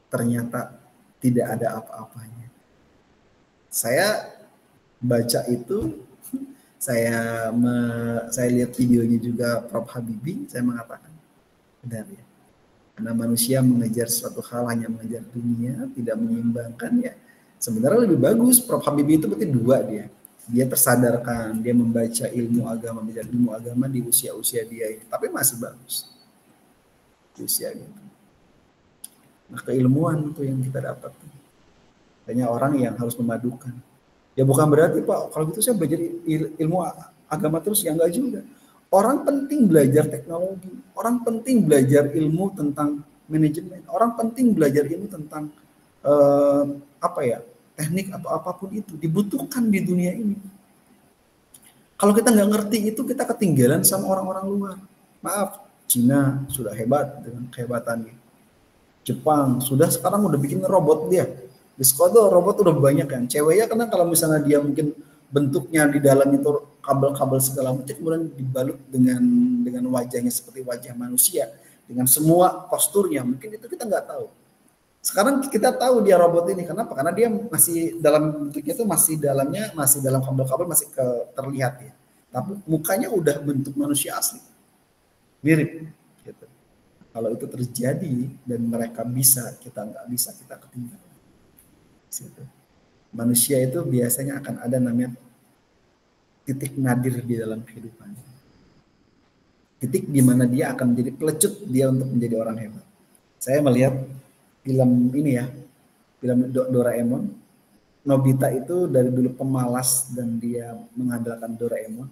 ternyata tidak ada apa-apanya. Saya baca itu, saya lihat videonya juga Prof. Habibie, saya mengatakan benar ya. Karena manusia mengejar suatu hal hanya mengejar dunia, tidak menyeimbangkan ya. Sebenarnya lebih bagus Prof. Habibie itu berarti dua dia. Dia tersadarkan, dia membaca ilmu agama, belajar ilmu agama di usia-usia dia ini. Tapi masih bagus. Di usia gitu. Nah keilmuan itu yang kita dapat. Banyak orang yang harus memadukan. Ya bukan berarti Pak, kalau gitu saya belajar ilmu agama terus, ya enggak juga. Orang penting belajar teknologi, orang penting belajar ilmu tentang manajemen, orang penting belajar ilmu tentang teknik atau apapun itu dibutuhkan di dunia ini. Kalau kita nggak ngerti itu, kita ketinggalan sama orang-orang luar. Maaf, Cina sudah hebat dengan kehebatannya. Jepang sudah sekarang udah bikin robot dia. Di sekolah robot udah banyak kan. Ceweknya karena kalau misalnya dia mungkin bentuknya di dalam itu kabel-kabel segala macam, kemudian dibalut dengan wajahnya seperti wajah manusia, dengan semua posturnya, mungkin itu kita nggak tahu. Sekarang kita tahu dia robot ini, kenapa? Karena dia masih dalam bentuknya itu masih dalam kabel-kabel, masih terlihat ya. Tapi mukanya udah bentuk manusia asli, mirip. Gitu. Kalau itu terjadi dan mereka bisa, kita nggak bisa, kita ketinggalan. Gitu. Manusia itu biasanya akan ada namanya titik nadir di dalam kehidupan. Titik di mana dia akan menjadi pelecut dia untuk menjadi orang hebat. Saya melihat film ini ya, film Doraemon. Nobita itu dari dulu pemalas dan dia mengandalkan Doraemon.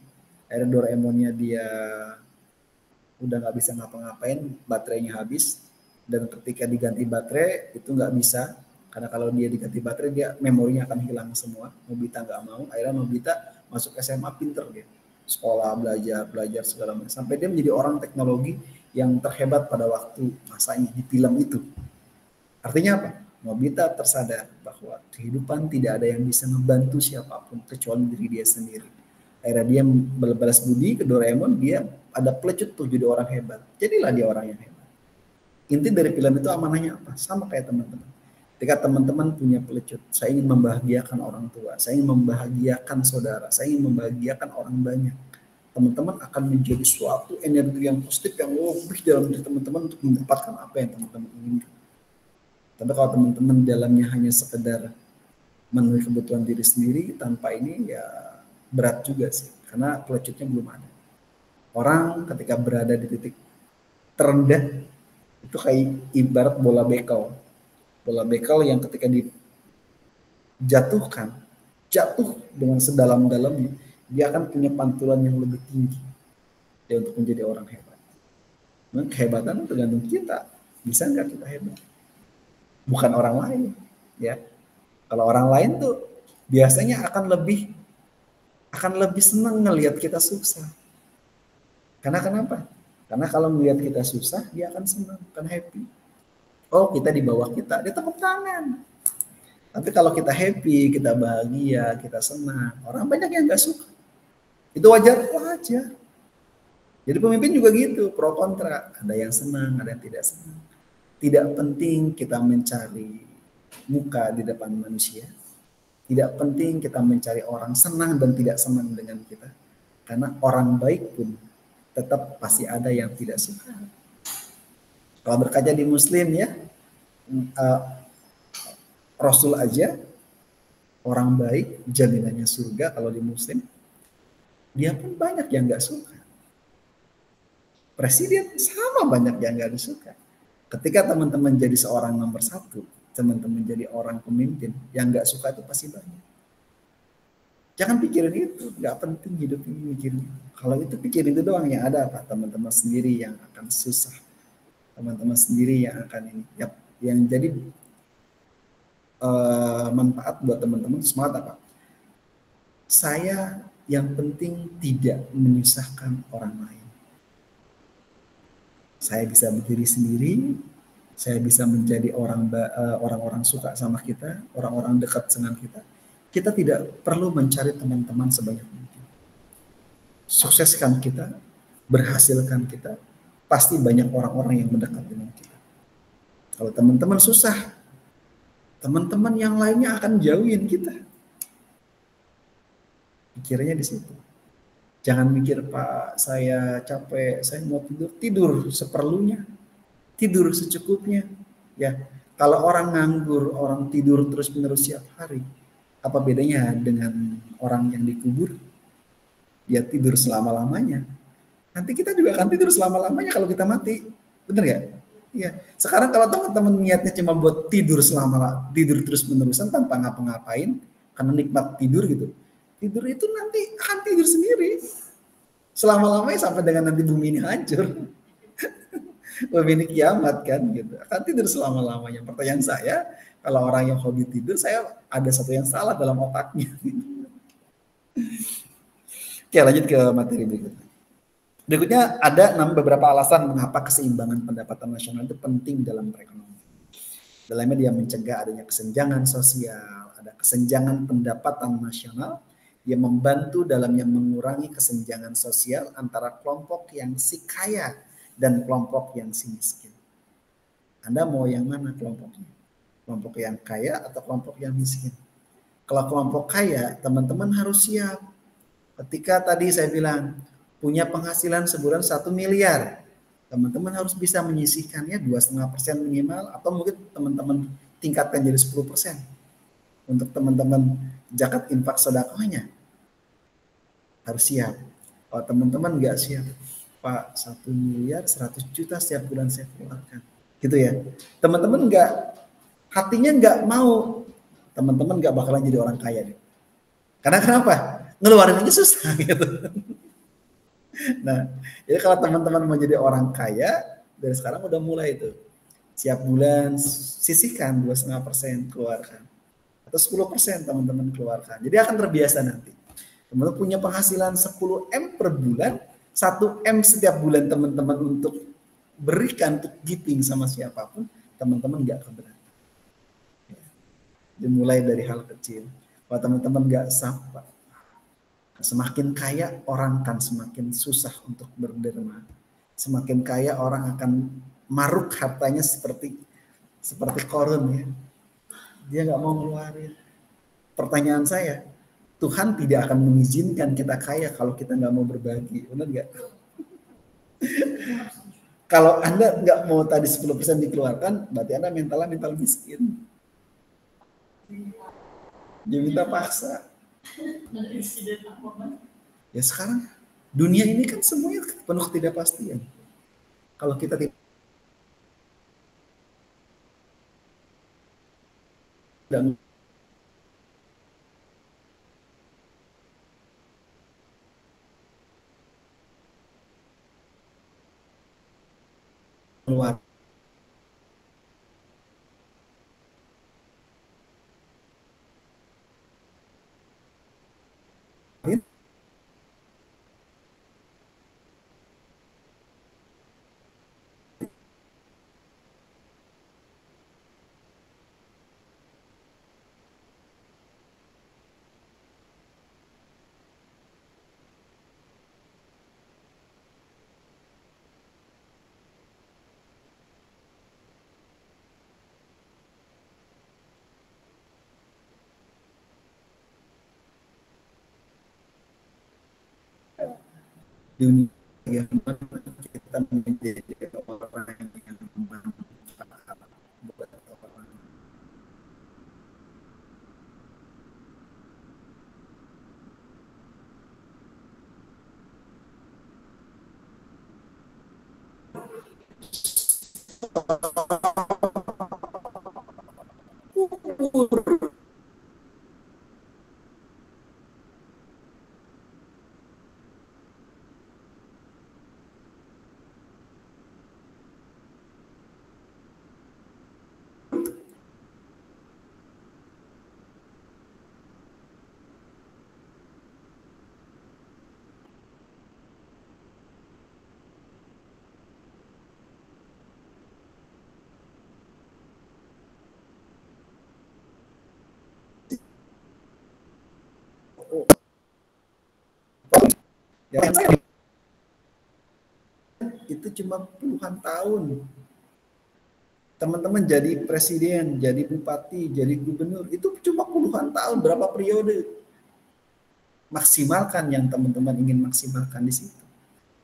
Akhirnya Doraemonnya dia udah nggak bisa ngapa-ngapain, baterainya habis, dan ketika diganti baterai itu nggak bisa, karena kalau dia diganti baterai dia memorinya akan hilang semua. Nobita nggak mau, akhirnya Nobita masuk SMA, pinter dia, sekolah, belajar segala macam, sampai dia menjadi orang teknologi yang terhebat pada waktu masanya di film itu. Artinya apa? Nobita tersadar bahwa kehidupan tidak ada yang bisa membantu siapapun kecuali diri dia sendiri. Akhirnya dia berbalas budi ke Doraemon, dia ada pelecut tuh jadi orang hebat. Jadilah dia orang yang hebat. Inti dari film itu amanahnya apa? Sama kayak teman-teman. Ketika teman-teman punya pelecut, saya ingin membahagiakan orang tua, saya ingin membahagiakan saudara, saya ingin membahagiakan orang banyak. Teman-teman akan menjadi suatu energi yang positif yang lebih dalam diri teman-teman untuk mendapatkan apa yang teman-teman inginkan. Tapi kalau teman-teman dalamnya hanya sekedar memenuhi kebutuhan diri sendiri, tanpa ini ya berat juga sih, karena pelecutnya belum ada. Orang ketika berada di titik terendah itu kayak ibarat bola bekel. Bola bekel yang ketika dijatuhkan, jatuh dengan sedalam-dalamnya, dia akan punya pantulan yang lebih tinggi dia untuk menjadi orang hebat. Nah, kehebatan tergantung kita, bisa nggak kita hebat? Bukan orang lain, ya. Kalau orang lain tuh biasanya akan lebih senang ngelihat kita susah. Karena kenapa? Karena kalau melihat kita susah, dia akan senang, akan happy. Oh, kita di bawah kita, dia tepuk tangan. Tapi kalau kita happy, kita bahagia, kita senang, orang banyak yang nggak suka. Itu wajar. Jadi pemimpin juga gitu, pro kontra. Ada yang senang, ada yang tidak senang. Tidak penting kita mencari muka di depan manusia. Tidak penting kita mencari orang senang dan tidak senang dengan kita. Karena orang baik pun tetap pasti ada yang tidak suka. Kalau berkaca di Muslim ya, Rasul aja orang baik, jaminannya surga kalau di Muslim. Dia pun banyak yang nggak suka. Presiden sama banyak yang nggak suka. Ketika teman-teman jadi seorang nomor satu, teman-teman jadi orang pemimpin, yang nggak suka itu pasti banyak. Jangan pikirin itu, nggak penting hidup ini mikirin. Kalau itu pikirin itu doang, yang ada apa? Teman-teman sendiri yang akan susah. Teman-teman sendiri yang akan ini. Yang jadi manfaat buat teman-teman semangat apa? Saya yang penting tidak menyusahkan orang lain. Saya bisa berdiri sendiri, saya bisa menjadi orang-orang suka sama kita, orang-orang dekat dengan kita. Kita tidak perlu mencari teman-teman sebanyak mungkin. Sukseskan kita, berhasilkan kita, pasti banyak orang-orang yang mendekat dengan kita. Kalau teman-teman susah, teman-teman yang lainnya akan jauhin kita. Pikirnya di situ. Jangan mikir, Pak, saya capek, saya mau tidur. Tidur seperlunya, tidur secukupnya. Ya, kalau orang nganggur, orang tidur terus-menerus setiap hari, apa bedanya dengan orang yang dikubur? Dia tidur selama-lamanya. Nanti kita juga akan tidur selama-lamanya kalau kita mati. Bener gak? Iya. Sekarang kalau teman-teman niatnya cuma buat tidur tidur terus-menerusan tanpa ngapa-ngapain, karena nikmat tidur gitu. Tidur itu nanti akan tidur sendiri. Selama-lamanya sampai dengan nanti bumi ini hancur. Bumi ini kiamat kan gitu. Akan tidur selama-lamanya. Pertanyaan saya, kalau orang yang hobi tidur, saya ada satu yang salah dalam otaknya. Oke, lanjut ke materi berikutnya. Berikutnya ada beberapa alasan mengapa keseimbangan pendapatan nasional itu penting dalam perekonomian. Dalamnya dia mencegah adanya kesenjangan sosial, ada kesenjangan pendapatan nasional, dia membantu dalamnya mengurangi kesenjangan sosial antara kelompok yang si kaya dan kelompok yang si miskin. Anda mau yang mana kelompoknya? Kelompok yang kaya atau kelompok yang miskin? Kalau kelompok kaya, teman-teman harus siap. Ketika tadi saya bilang, punya penghasilan sebulan 1 miliar, teman-teman harus bisa menyisihkannya 2,5% minimal, atau mungkin teman-teman tingkatkan jadi 10%. Untuk teman-teman zakat infak sedekahnya harus siap. Kalau teman-teman nggak siap, Pak, 1 miliar 100 juta setiap bulan saya keluarkan. Gitu ya. Teman-teman nggak, hatinya nggak mau, teman-teman nggak bakalan jadi orang kaya deh. Karena kenapa? Ngeluarin aja susah gitu. Nah, jadi kalau teman-teman mau jadi orang kaya, dari sekarang udah mulai itu. Siap bulan sisihkan 2,5% keluarkan. Atau 10% teman-teman keluarkan. Jadi akan terbiasa nanti. Teman-teman punya penghasilan 10 M per bulan, 1 M setiap bulan teman-teman untuk berikan, untuk giving sama siapapun, teman-teman nggak keberatan. Dimulai dari hal kecil. Kalau teman-teman nggak sapa, semakin kaya orang kan semakin susah untuk berderma. Semakin kaya orang akan maruk hartanya seperti korun ya. Dia nggak mau ngeluarin. Pertanyaan saya, Tuhan tidak akan mengizinkan kita kaya kalau kita nggak mau berbagi, benar nggak? Kalau Anda nggak mau tadi 10% dikeluarkan, berarti Anda mental miskin. Dia minta paksa. Ya sekarang dunia ini kan semuanya penuh ketidakpastian. Kalau kita tidak keluar dunia yang kita menjadi orang yang bermanfaat buat orang. Ya, itu cuma puluhan tahun. Teman-teman jadi presiden, jadi bupati, jadi gubernur, itu cuma puluhan tahun, berapa periode. Maksimalkan yang teman-teman ingin maksimalkan di situ.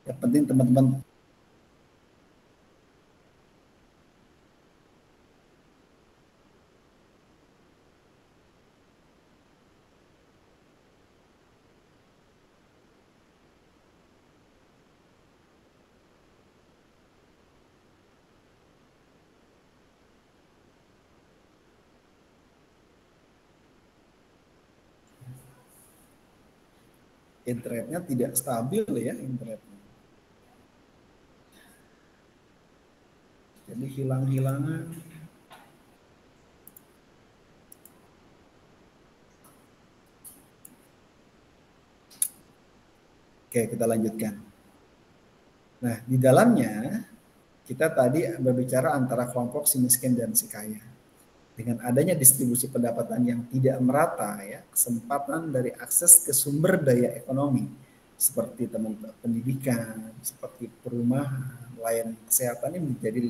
Yang penting teman-teman internetnya tidak stabil ya internetnya. Jadi hilang-hilangan. Oke, kita lanjutkan. Nah, di dalamnya kita tadi berbicara antara kelompok si miskin dan si kaya. Dengan adanya distribusi pendapatan yang tidak merata, ya, kesempatan dari akses ke sumber daya ekonomi seperti pendidikan, seperti perumahan, layanan kesehatan ini menjadi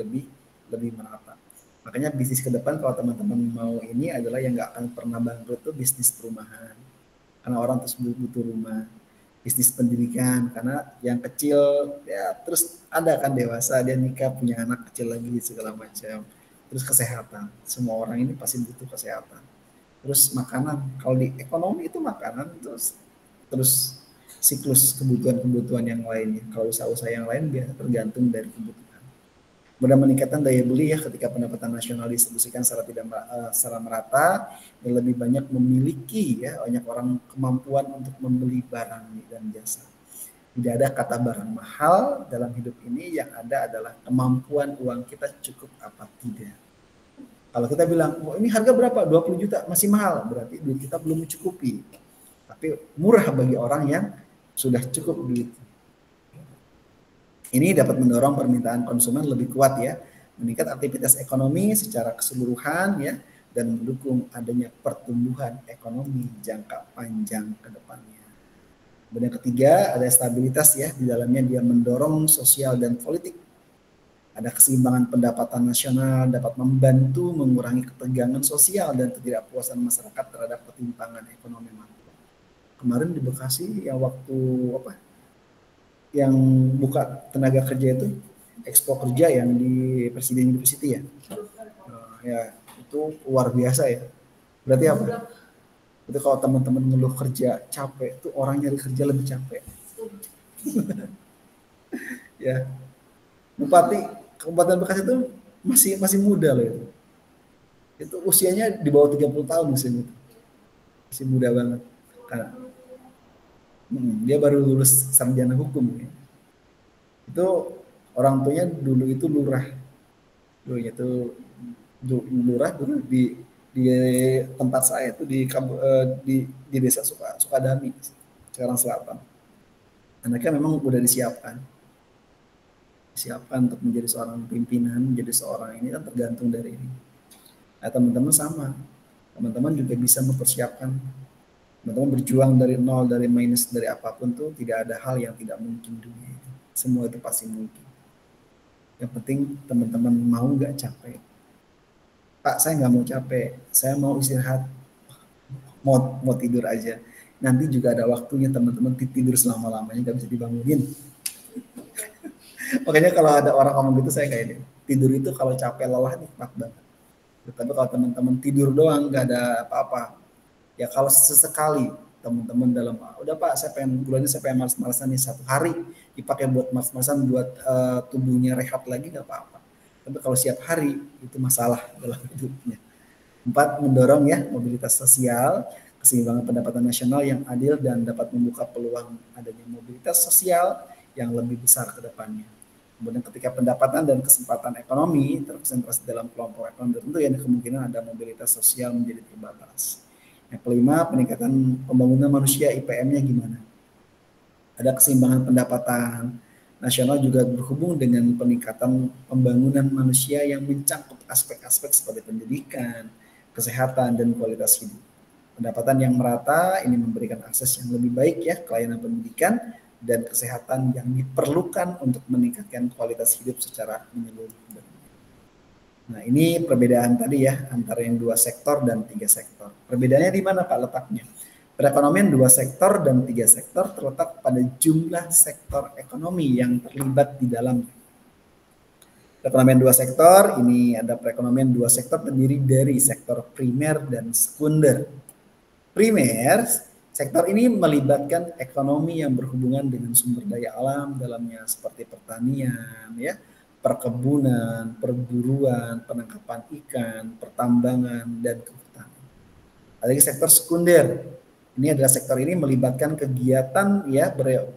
lebih merata. Makanya bisnis ke depan kalau teman-teman mau ini adalah yang nggak akan pernah bangkrut tuh bisnis perumahan. Karena orang terus butuh rumah. Bisnis pendidikan karena yang kecil ya terus ada kan dewasa dia nikah punya anak kecil lagi segala macam. Terus kesehatan, semua orang ini pasti butuh kesehatan. Terus makanan, kalau di ekonomi itu makanan terus siklus kebutuhan-kebutuhan yang lainnya. Kalau usaha-usaha yang lain biasa tergantung dari kebutuhan. Mudah meningkatkan daya beli ya ketika pendapatan nasional distribusikan secara merata, dan lebih banyak memiliki ya banyak orang kemampuan untuk membeli barang dan jasa. Tidak ada kata barang mahal dalam hidup ini, yang ada adalah kemampuan uang kita cukup apa tidak. Kalau kita bilang, oh, ini harga berapa? 20 juta, masih mahal, berarti duit kita belum mencukupi. Tapi murah bagi orang yang sudah cukup duit. Ini dapat mendorong permintaan konsumen lebih kuat ya, meningkat aktivitas ekonomi secara keseluruhan ya, dan mendukung adanya pertumbuhan ekonomi jangka panjang ke depannya. Kemudian ketiga, ada stabilitas ya, di dalamnya dia mendorong sosial dan politik. Ada keseimbangan pendapatan nasional, dapat membantu mengurangi ketegangan sosial dan ketidakpuasan masyarakat terhadap ketimpangan ekonomi makro. Kemarin di Bekasi yang waktu apa? Yang buka tenaga kerja itu Expo Kerja yang di Presiden University ya. Ya, itu luar biasa ya. Berarti apa? Itu kalau teman-teman ngeluh kerja capek, itu orang nyari kerja lebih capek. Ya, Bupati Kabupaten Bekasi itu masih muda loh itu. Itu usianya di bawah 30 tahun mesin itu. Masih muda banget. Karena dia baru lulus sarjana hukum ya. Itu orang tuanya dulu itu lurah. Dulunya itu lurah dulu di tempat saya itu di desa Sukadami, Cikarang Selatan. Anaknya memang udah disiapkan untuk menjadi seorang pimpinan, menjadi seorang ini kan tergantung dari ini. Nah, teman-teman sama, teman-teman juga bisa mempersiapkan, teman-teman berjuang dari nol, dari minus, dari apapun tuh tidak ada hal yang tidak mungkin dunia itu. Semua itu pasti mungkin. Yang penting teman-teman mau nggak capek. Pak, saya nggak mau capek, saya mau istirahat, mau tidur aja. Nanti juga ada waktunya teman-teman tidur selama-lamanya nggak bisa dibangunin. Makanya kalau ada orang ngomong gitu saya kayak ini, tidur itu kalau capek lelah nikmat banget. Tapi kalau teman-teman tidur doang nggak ada apa-apa, ya kalau sesekali teman-teman dalam udah Pak saya pengen bulannya saya pengen malas-malasan nih 1 hari dipakai buat malas-malasan buat tubuhnya rehat lagi nggak apa-apa. Tapi kalau setiap hari itu masalah dalam hidupnya. 4, mendorong ya mobilitas sosial, keseimbangan pendapatan nasional yang adil dan dapat membuka peluang adanya mobilitas sosial yang lebih besar ke depannya. Kemudian ketika pendapatan dan kesempatan ekonomi terkonsentrasi dalam kelompok ekonomi tertentu, yang kemungkinan ada mobilitas sosial menjadi terbatas. Yang kelima, peningkatan pembangunan manusia, IPM-nya gimana? Ada keseimbangan pendapatan nasional juga berhubung dengan peningkatan pembangunan manusia yang mencakup aspek-aspek seperti pendidikan, kesehatan, dan kualitas hidup. Pendapatan yang merata ini memberikan akses yang lebih baik ya ke layanan pendidikan, dan kesehatan yang diperlukan untuk meningkatkan kualitas hidup secara menyeluruh. Nah, ini perbedaan tadi ya antara yang 2 sektor dan 3 sektor. Perbedaannya di mana Pak letaknya? Perekonomian 2 sektor dan 3 sektor terletak pada jumlah sektor ekonomi yang terlibat di dalamnya. Perekonomian 2 sektor, ini ada perekonomian 2 sektor terdiri dari sektor primer dan sekunder. Primer, sektor ini melibatkan ekonomi yang berhubungan dengan sumber daya alam dalamnya seperti pertanian, ya, perkebunan, perburuan, penangkapan ikan, pertambangan, dan kehutanan. Ada lagi sektor sekunder. Ini adalah sektor ini melibatkan kegiatan ya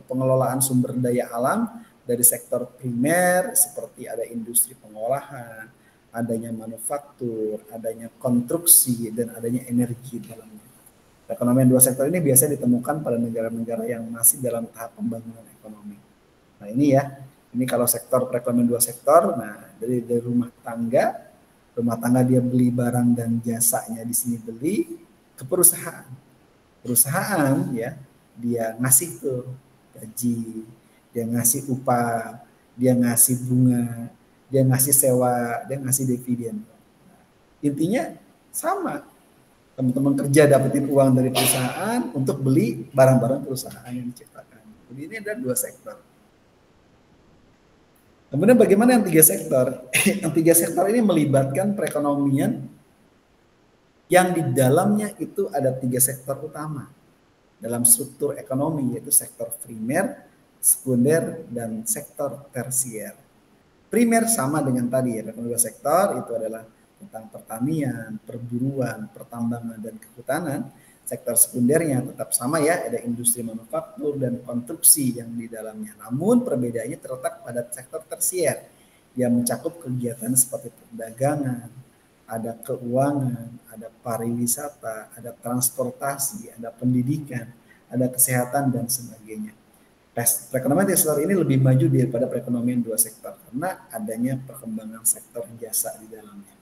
pengelolaan sumber daya alam dari sektor primer seperti ada industri pengolahan, adanya manufaktur, adanya konstruksi, dan adanya energi dalamnya. Perekonomian 2 sektor ini biasanya ditemukan pada negara-negara yang masih dalam tahap pembangunan ekonomi. Nah ini ya, ini kalau sektor perekonomian 2 sektor, nah dari rumah tangga dia beli barang dan jasanya di sini beli ke perusahaan. Perusahaan ya, dia ngasih tuh gaji, dia ngasih upah, dia ngasih bunga, dia ngasih sewa, dia ngasih dividen. Intinya sama, teman-teman kerja dapetin uang dari perusahaan untuk beli barang-barang perusahaan yang diciptakan. Jadi ini ada 2 sektor. Kemudian bagaimana yang 3 sektor? Yang 3 sektor ini melibatkan perekonomian yang di dalamnya itu ada 3 sektor utama dalam struktur ekonomi, yaitu sektor primer, sekunder, dan sektor tersier. Primer sama dengan tadi ya, 2 sektor itu adalah tentang pertanian, perburuan, pertambangan, dan kehutanan. Sektor sekundernya tetap sama ya, ada industri manufaktur dan konstruksi yang di dalamnya. Namun perbedaannya terletak pada sektor tersier yang mencakup kegiatan seperti perdagangan, ada keuangan, ada pariwisata, ada transportasi, ada pendidikan, ada kesehatan, dan sebagainya. Perekonomian sektor ini lebih maju daripada perekonomian 2 sektor karena adanya perkembangan sektor jasa di dalamnya.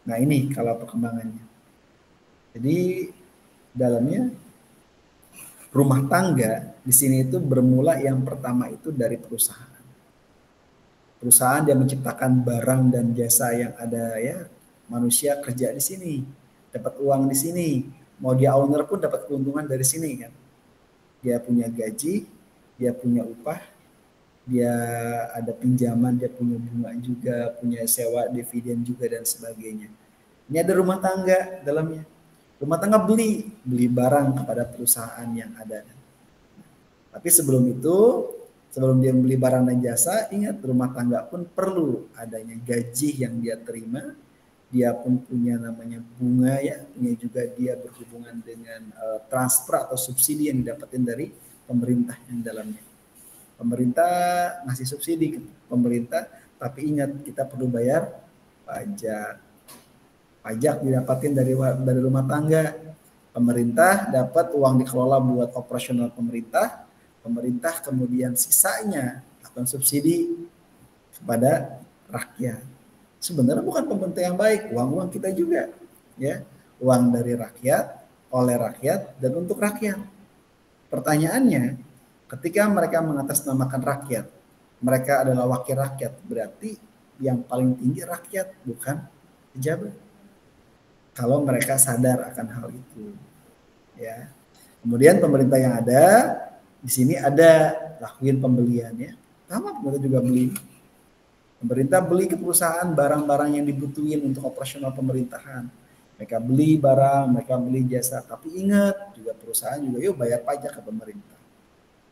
Nah ini kalau perkembangannya. Jadi dalamnya rumah tangga di sini itu bermula yang pertama itu dari perusahaan. Perusahaan yang menciptakan barang dan jasa yang ada ya, manusia kerja di sini, dapat uang di sini. Mau dia owner pun dapat keuntungan dari sini kan. Dia punya gaji, dia punya upah, dia ada pinjaman, dia punya bunga juga, punya sewa, dividen juga, dan sebagainya. Ini ada rumah tangga dalamnya. Rumah tangga beli barang kepada perusahaan yang ada. Tapi sebelum itu, sebelum dia beli barang dan jasa, ingat rumah tangga pun perlu adanya gaji yang dia terima. Dia pun punya namanya bunga ya, punya juga dia berhubungan dengan transfer atau subsidi yang didapatin dari pemerintah yang dalamnya. Pemerintah ngasih subsidi ke pemerintah, tapi ingat kita perlu bayar pajak. Pajak didapatin dari rumah tangga. Pemerintah dapat uang dikelola buat operasional pemerintah. Pemerintah kemudian sisanya akan subsidi kepada rakyat. Sebenarnya bukan pemerintah yang baik, uang kita juga, ya, uang dari rakyat, oleh rakyat, dan untuk rakyat. Pertanyaannya, ketika mereka mengatasnamakan rakyat, mereka adalah wakil rakyat, berarti yang paling tinggi rakyat, bukan pejabat. Kalau mereka sadar akan hal itu, ya. Kemudian pemerintah yang ada di sini ada lakuin pembeliannya, sama pemerintah juga beli. Pemerintah beli ke perusahaan barang-barang yang dibutuhin untuk operasional pemerintahan. Mereka beli barang, mereka beli jasa, tapi ingat juga perusahaan juga yuk bayar pajak ke pemerintah.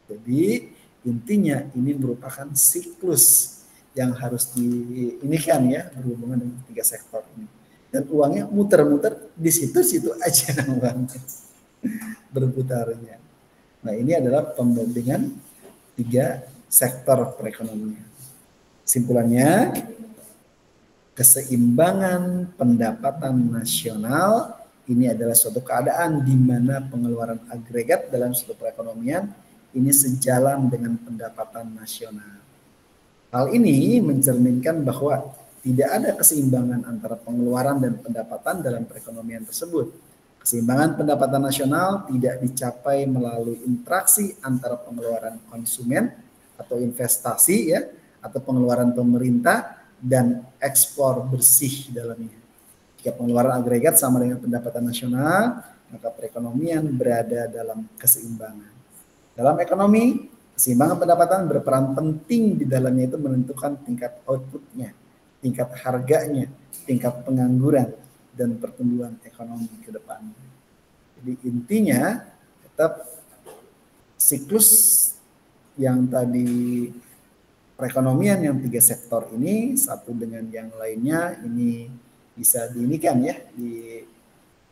Jadi intinya ini merupakan siklus yang harus diinikan ya, berhubungan dengan 3 sektor ini. Dan uangnya muter-muter di situ-situ aja uangnya berputarnya. Nah ini adalah pembandingan 3 sektor perekonomian. Simpulannya, keseimbangan pendapatan nasional ini adalah suatu keadaan di mana pengeluaran agregat dalam suatu perekonomian ini sejalan dengan pendapatan nasional. Hal ini mencerminkan bahwa tidak ada keseimbangan antara pengeluaran dan pendapatan dalam perekonomian tersebut. Keseimbangan pendapatan nasional tidak dicapai melalui interaksi antara pengeluaran konsumen atau investasi ya, atau pengeluaran pemerintah dan ekspor bersih dalamnya. Jika pengeluaran agregat sama dengan pendapatan nasional, maka perekonomian berada dalam keseimbangan. Dalam ekonomi, keseimbangan pendapatan berperan penting di dalamnya itu menentukan tingkat outputnya, tingkat harganya, tingkat pengangguran, dan pertumbuhan ekonomi ke depan. Jadi intinya tetap siklus yang tadi perekonomian yang 3 sektor ini satu dengan yang lainnya ini bisa diinikan ya, di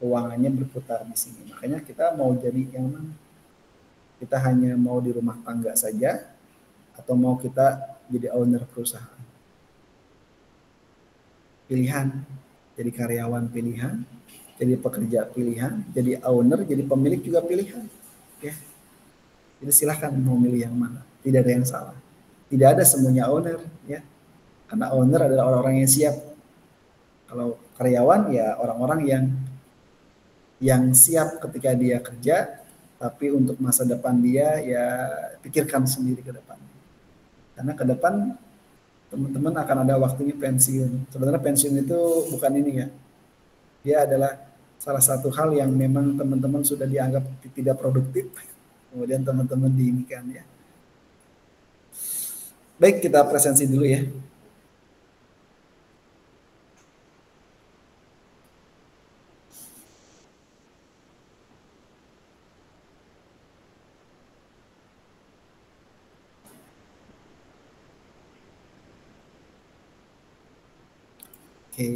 keuangannya berputar di sini. Makanya kita mau jadi yang mana? Kita hanya mau di rumah tangga saja atau mau kita jadi owner perusahaan? Pilihan. Jadi karyawan pilihan, jadi pekerja pilihan, jadi owner, jadi pemilik juga pilihan. Ya. Jadi silahkan mau milih yang mana. Tidak ada yang salah. Tidak ada semuanya owner, ya. Karena owner adalah orang-orang yang siap. Kalau karyawan ya orang-orang yang siap ketika dia kerja, tapi untuk masa depan dia ya pikirkan sendiri ke depan. Karena ke depan teman-teman akan ada waktunya pensiun. Sebenarnya pensiun itu bukan ini ya. Dia adalah salah satu hal yang memang teman-teman sudah dianggap tidak produktif. Kemudian teman-teman diinikan ya. Baik, kita presensi dulu ya. Oke,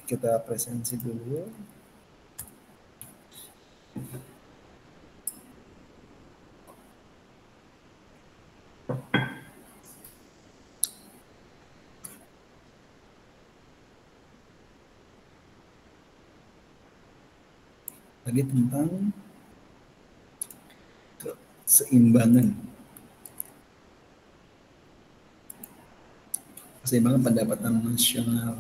kita presensi dulu. Tadi tentang keseimbangan. Keseimbangan pendapatan nasional.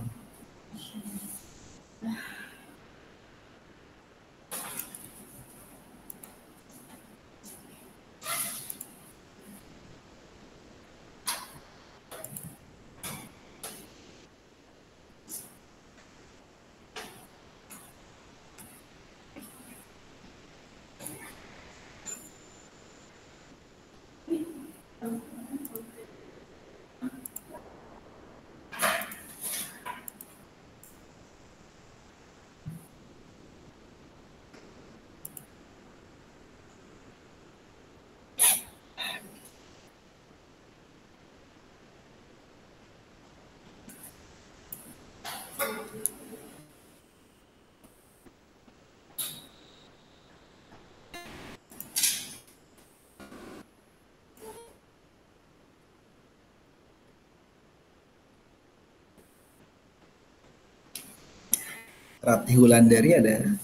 Ratih Wulandari ada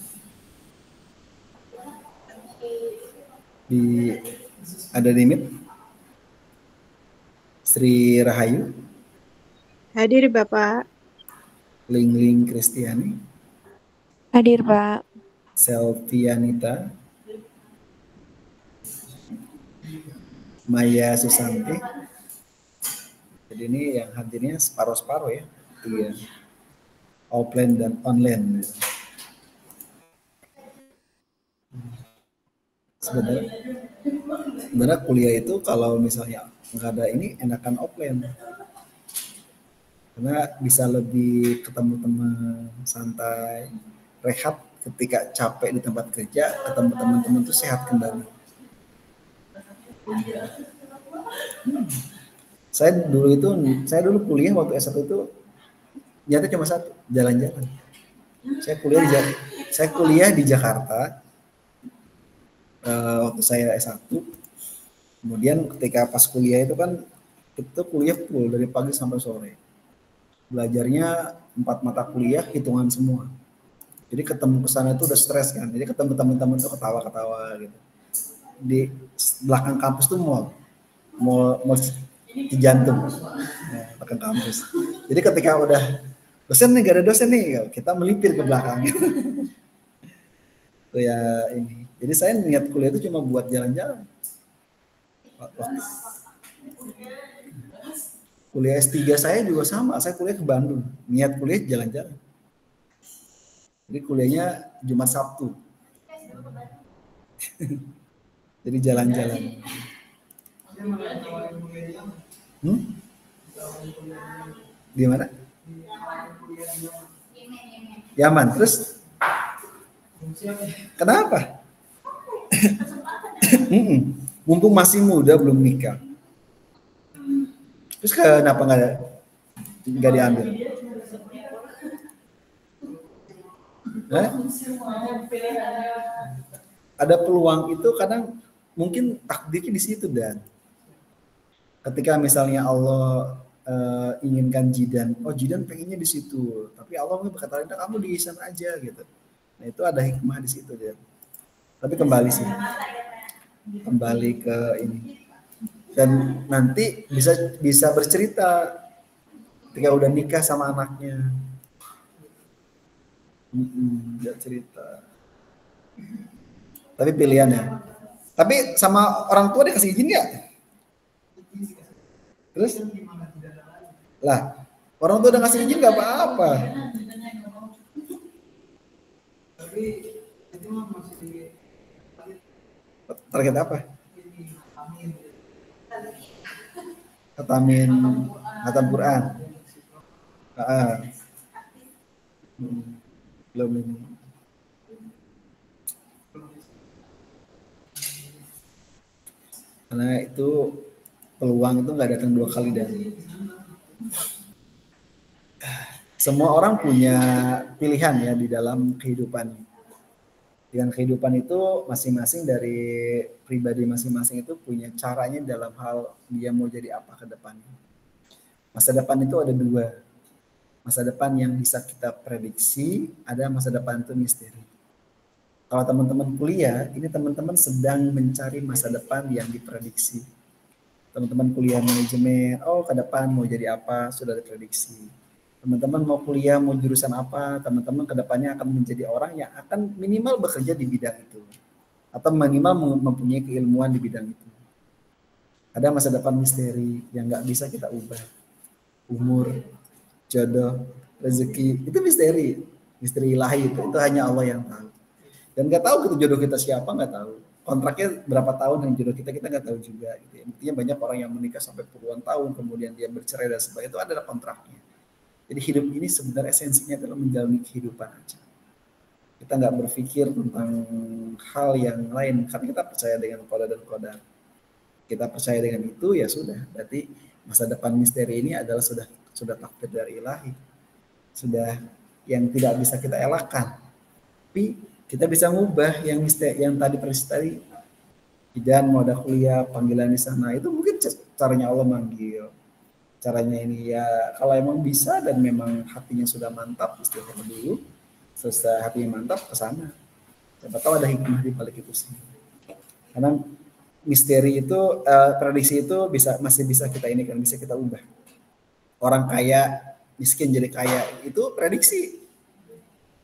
di MIT. Sri Rahayu. Hadir Bapak. Ling Kristiani. Hadir Pak. Selvianita. Maya Susanti. Jadi ini yang hadirnya separuh-separuh ya. Iya. Offline dan online. Sebenarnya kuliah itu kalau misalnya nggak ada ini enakan offline. Karena bisa lebih ketemu teman, santai, rehat ketika capek di tempat kerja, ketemu teman-teman itu sehat kembali. Saya dulu kuliah waktu S1 itu nyata cuma satu, jalan-jalan. Saya kuliah di Jakarta waktu saya S1. Kemudian ketika pas kuliah itu kan itu kuliah full dari pagi sampai sore. Belajarnya 4 mata kuliah, hitungan semua. Jadi ketemu ke sana itu udah stres kan. Jadi ketemu teman-teman tuh ketawa-ketawa gitu. Di belakang kampus tuh mall di jantung. Nah, belakang kampus. Jadi ketika udah dosen nih, gak ada dosen nih, kita melipir ke belakang. Kuliah ini. Jadi saya niat kuliah itu cuma buat jalan-jalan. Kuliah S3 saya juga sama, saya kuliah ke Bandung. Niat kuliah jalan-jalan. Jadi kuliahnya Jumat Sabtu. Jadi jalan-jalan. Di mana? Yaman. Terus? Kenapa? Mumpung masih muda belum nikah. Terus kenapa nggak diambil? Ada peluang itu kadang mungkin takdirnya di situ, dan ketika misalnya Allah inginkan Jidan, oh Jidan pengennya di situ, tapi Allah berkata kamu di sana aja gitu. Nah itu ada hikmah di situ, dan tapi kembali ke ini, dan nanti bisa bercerita ketika udah nikah sama anaknya. Nggak cerita. Tapi pilihan ya. Tapi sama orang tua dikasih izin nggak? Terus? Lah, orang tua udah ngasih izin nggak apa-apa. Tapi itu masih target apa? Khatamin Khatam Quran. Belum ini. Karena itu peluang itu nggak datang 2 kali, dan semua orang punya pilihan ya di dalam kehidupan. Dengan kehidupan itu masing-masing dari pribadi masing-masing itu punya caranya dalam hal dia mau jadi apa ke depannya. Masa depan itu ada 2. Masa depan yang bisa kita prediksi, ada masa depan itu misteri. Kalau teman-teman kuliah, ini teman-teman sedang mencari masa depan yang diprediksi. Teman-teman kuliah manajemen, oh ke depan mau jadi apa, sudah diprediksi. Teman-teman mau kuliah, mau jurusan apa, teman-teman ke depannya akan menjadi orang yang akan minimal bekerja di bidang itu. Atau minimal mempunyai keilmuan di bidang itu. Ada masa depan misteri yang nggak bisa kita ubah. Umur, jodoh, rezeki, itu misteri ilahi itu hanya Allah yang tahu. Dan nggak tahu gitu jodoh kita siapa, nggak tahu. Kontraknya berapa tahun yang jodoh kita nggak tahu juga. Gitu. Intinya banyak orang yang menikah sampai puluhan tahun, kemudian dia bercerai dan sebagainya, itu adalah kontraknya. Jadi hidup ini sebenarnya esensinya adalah menjalani kehidupan aja. Kita nggak berpikir tentang hal yang lain, karena kita percaya dengan qada dan qadar. Kita percaya dengan itu, ya sudah. Berarti masa depan misteri ini adalah sudah takdir dari ilahi. Sudah yang tidak bisa kita elakkan. Tapi kita bisa ngubah yang misteri, yang tadi tadi Jidan mau ada kuliah, panggilan di sana, itu mungkin caranya Allah manggil. Caranya ini ya kalau emang bisa dan memang hatinya sudah mantap, istighfar dulu. Selesai hatinya mantap, ke sana. Siapa tahu ada hikmah di balik itu sih. Karena misteri itu, prediksi itu masih bisa kita ini kan, bisa kita ubah. Orang kaya miskin jadi kaya, itu prediksi.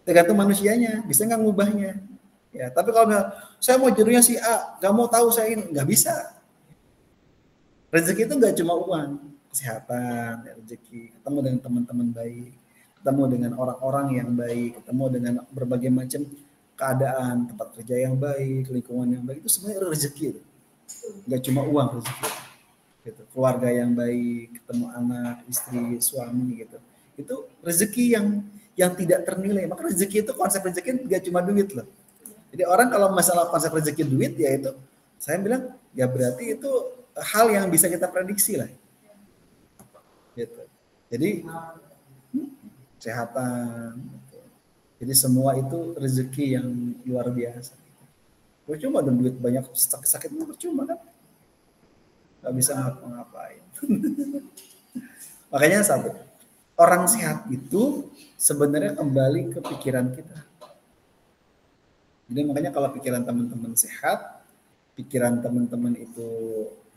Tergantung manusianya, bisa nggak ngubahnya. Ya, tapi kalau saya mau jodohnya si A, nggak mau tahu saya ini, nggak bisa. Rezeki itu nggak cuma uang, kesehatan, rezeki, ketemu dengan teman-teman baik, ketemu dengan orang-orang yang baik, ketemu dengan berbagai macam keadaan, tempat kerja yang baik, lingkungan yang baik, itu sebenarnya rezeki. Nggak cuma uang rezeki. Gitu. Keluarga yang baik, ketemu anak, istri, suami gitu. Itu rezeki yang tidak ternilai. Maka rezeki itu, konsep rezeki nggak cuma duit loh. Jadi orang kalau masalah konsep rezeki duit, ya itu saya bilang ya berarti itu hal yang bisa kita prediksi lah. Gitu. Jadi kesehatan. Gitu. Jadi semua itu rezeki yang luar biasa. Percuma dong duit banyak, sakit percuma kan? Gak bisa ngapa-ngapain. Makanya satu, orang sehat itu sebenarnya kembali ke pikiran kita. Jadi makanya kalau pikiran teman-teman sehat, pikiran teman-teman itu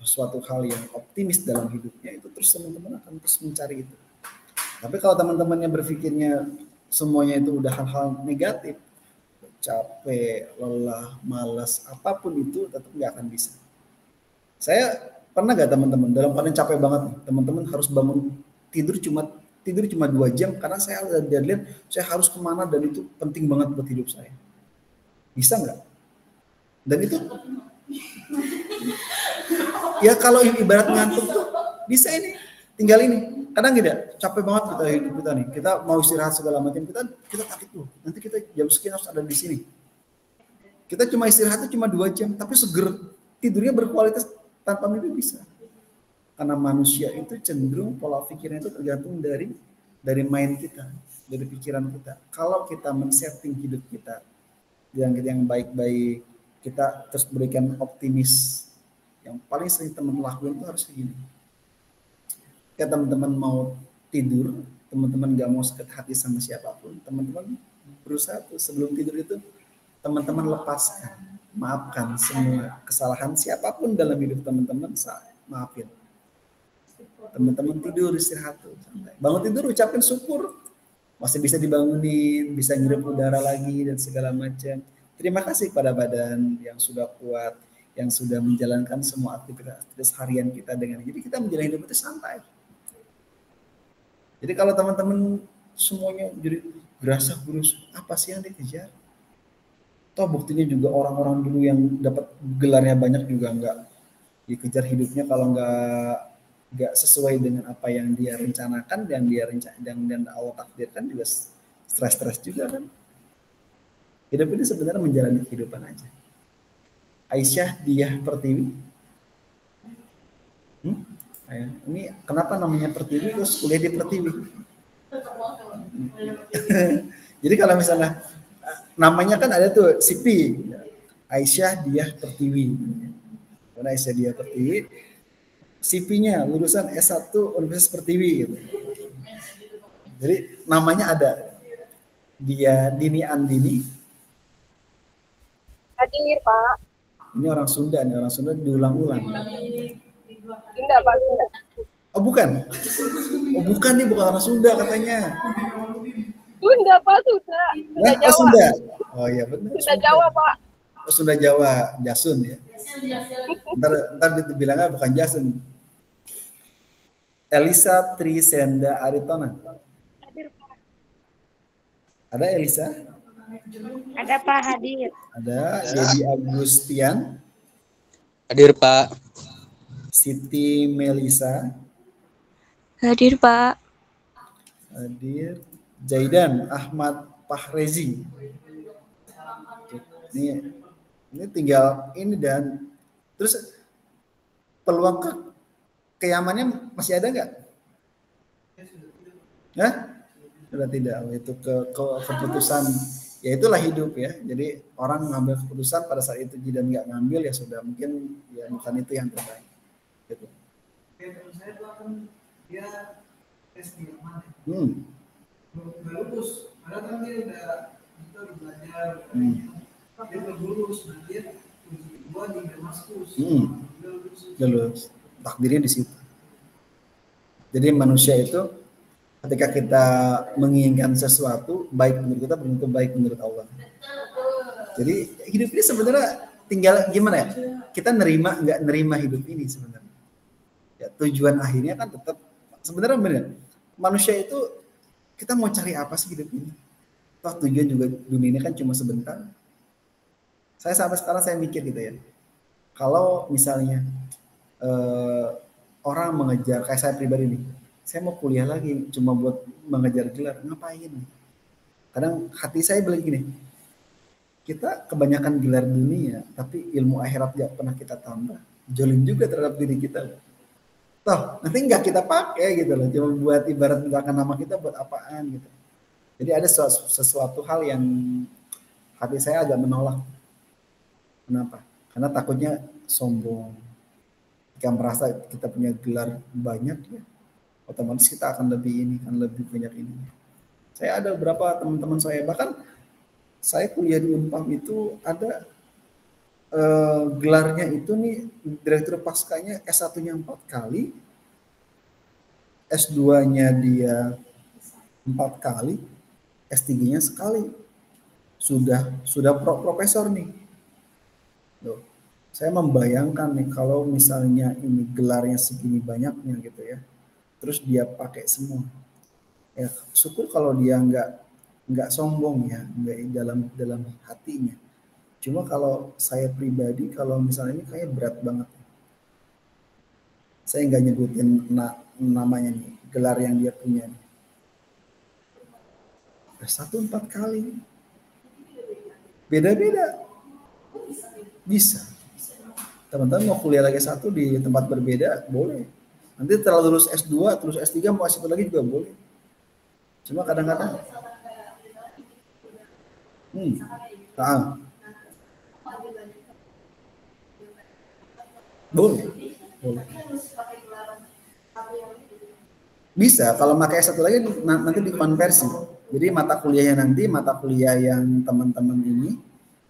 suatu hal yang optimis dalam hidupnya, itu terus teman-teman akan terus mencari itu. Tapi kalau teman-temannya berpikirnya semuanya itu udah hal-hal negatif, capek, lelah, malas, apapun itu tetap nggak akan bisa. Saya pernah nggak teman-teman dalam keadaan capek banget nih, teman-teman harus bangun tidur cuma 2 jam karena saya ada deadline, saya harus kemana dan itu penting banget buat hidup saya. Bisa nggak? Dan itu ya kalau ibarat ngantuk tuh bisa ini, tinggal ini. Kadang tidak capek banget kita hidup kita nih. Kita mau istirahat segala macam, kita takut tuh. Nanti kita jam sekian harus ada di sini. Kita cuma istirahatnya cuma 2 jam, tapi seger, tidurnya berkualitas tanpa mimpi bisa. Karena manusia itu cenderung pola pikirnya itu tergantung dari mind kita, dari pikiran kita. Kalau kita men-setting hidup kita yang baik-baik, kita terus berikan optimis. Yang paling sering teman lakuin itu harus begini. Kayak teman-teman mau tidur, teman-teman gak mau sakit hati sama siapapun, teman-teman berusaha tuh sebelum tidur itu teman-teman lepaskan, maafkan semua kesalahan siapapun dalam hidup teman-teman, maafin. Teman-teman tidur istirahat tuh, santai. Bangun tidur ucapin syukur, masih bisa dibangunin, bisa ngirup udara lagi dan segala macam. Terima kasih pada badan yang sudah kuat, yang sudah menjalankan semua aktivitas harian kita dengan. Jadi kita menjalani hidup itu santai. Jadi kalau teman-teman semuanya jadi gerasa gerus, apa sih yang dikejar? Toh buktinya juga orang-orang dulu yang dapat gelarnya banyak juga nggak dikejar hidupnya kalau nggak sesuai dengan apa yang dia rencanakan dan Allah takdirkan juga stres juga kan. Hidup ini sebenarnya menjalani kehidupan aja. Aisyah Diah Pertiwi. Ini kenapa namanya Pertiwi terus kuliah di Pertiwi? Jadi kalau misalnya namanya kan ada tuh Sipi, Aisyah Diah Pertiwi. Karena Aisyah Diah Pertiwi, Sipinya lulusan S1 Universitas Pertiwi gitu. Jadi namanya ada. Dia Dini Andini. Hadir, Pak. Ini orang Sunda diulang-ulang. Enggak, Pak. Enggak. Oh bukan? Oh bukan nih, bukan orang Sunda katanya. Sunda, Pak, Sunda. Sunda Jawa. Oh, Sunda. Oh iya benar. Sunda Jawa, Pak. Oh, Sunda Jawa, Jasun ya. Ntar dibilangnya bukan Jasun. Elisa Trisenda Aritona. Hadir, Pak. Ada Elisa? Ada, Pak, hadir. Ada Dedi Agustian. Hadir, Pak. Siti Melisa. Hadir, Pak. Hadir. Jaidan Ahmad Fahrezi. Ini tinggal ini dan terus peluang keyamanannya masih ada nggak? Hah? Sudah tidak. Itu keputusan, ya itulah hidup ya. Jadi orang ngambil keputusan pada saat itu dan nggak ngambil ya sudah, mungkin ya bukan itu yang terbaik. Gitu. Saya itu akan dia tes di mana? Nggak lulus, padahal kan dia udah belajar, dia udah lulus, nah dia uji kedua di Damaskus, lulus, takdirnya di situ. Jadi manusia itu ketika kita menginginkan sesuatu baik menurut kita, belum tentu baik menurut Allah. Jadi hidup ini sebenarnya tinggal gimana ya? Kita nerima nggak nerima hidup ini sebenarnya. Ya, tujuan akhirnya kan tetap sebenarnya benar. Manusia itu kita mau cari apa sih hidup ini? Toh tujuan juga dunia ini kan cuma sebentar. Saya sampai sekarang saya mikir gitu ya. Kalau misalnya orang mengejar, kayak saya pribadi nih, saya mau kuliah lagi cuma buat mengejar gelar, ngapain? Kadang hati saya bilang gini, kita kebanyakan gelar dunia, tapi ilmu akhirat gak pernah kita tambah. Jolim juga terhadap diri kita. Toh nanti nggak kita pakai gitu loh, cuma buat ibarat misalkan nama kita buat apaan gitu. Jadi ada sesuatu hal yang hati saya agak menolak. Kenapa? Karena takutnya sombong. Jika merasa kita punya gelar banyak ya, otomatis kita akan lebih banyak ini. Saya ada beberapa teman-teman saya, bahkan saya kuliah di Unpam itu ada gelarnya itu nih, direktur paskanya S1-nya 4 kali, S2-nya dia 4 kali, S3-nya sekali. sudah profesor nih. Loh, saya membayangkan nih kalau misalnya ini gelarnya segini banyaknya gitu ya, terus dia pakai semua. Ya syukur kalau dia nggak sombong ya, nggak dalam hatinya. Cuma kalau saya pribadi, kalau misalnya ini kayak berat banget. Saya nggak nyebutin namanya nih, gelar yang dia punya nih. S1 4 kali. Beda-beda. Bisa. Teman-teman mau kuliah lagi satu di tempat berbeda, boleh. Nanti setelah lulus S2, terus S3 mau S1 lagi juga boleh. Cuma kadang-kadang boleh. Bisa, kalau pakai S1 lagi nanti dikonversi. Jadi mata kuliah yang teman-teman ini,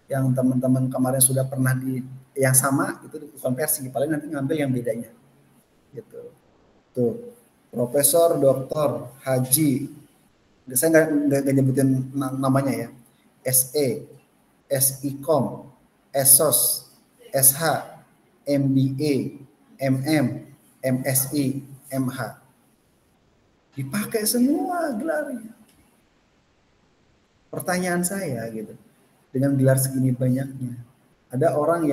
yang teman-teman kemarin sudah pernah yang sama itu dikonversi, paling nanti ngambil yang bedanya. Gitu. Tuh, profesor, doktor, haji. Saya nggak nyebutin namanya ya. SE, SIKOM, ESOS, SH, MBA, MM, MSI, MH. Dipakai semua gelarnya. Pertanyaan saya gitu, dengan gelar segini banyaknya, ada orang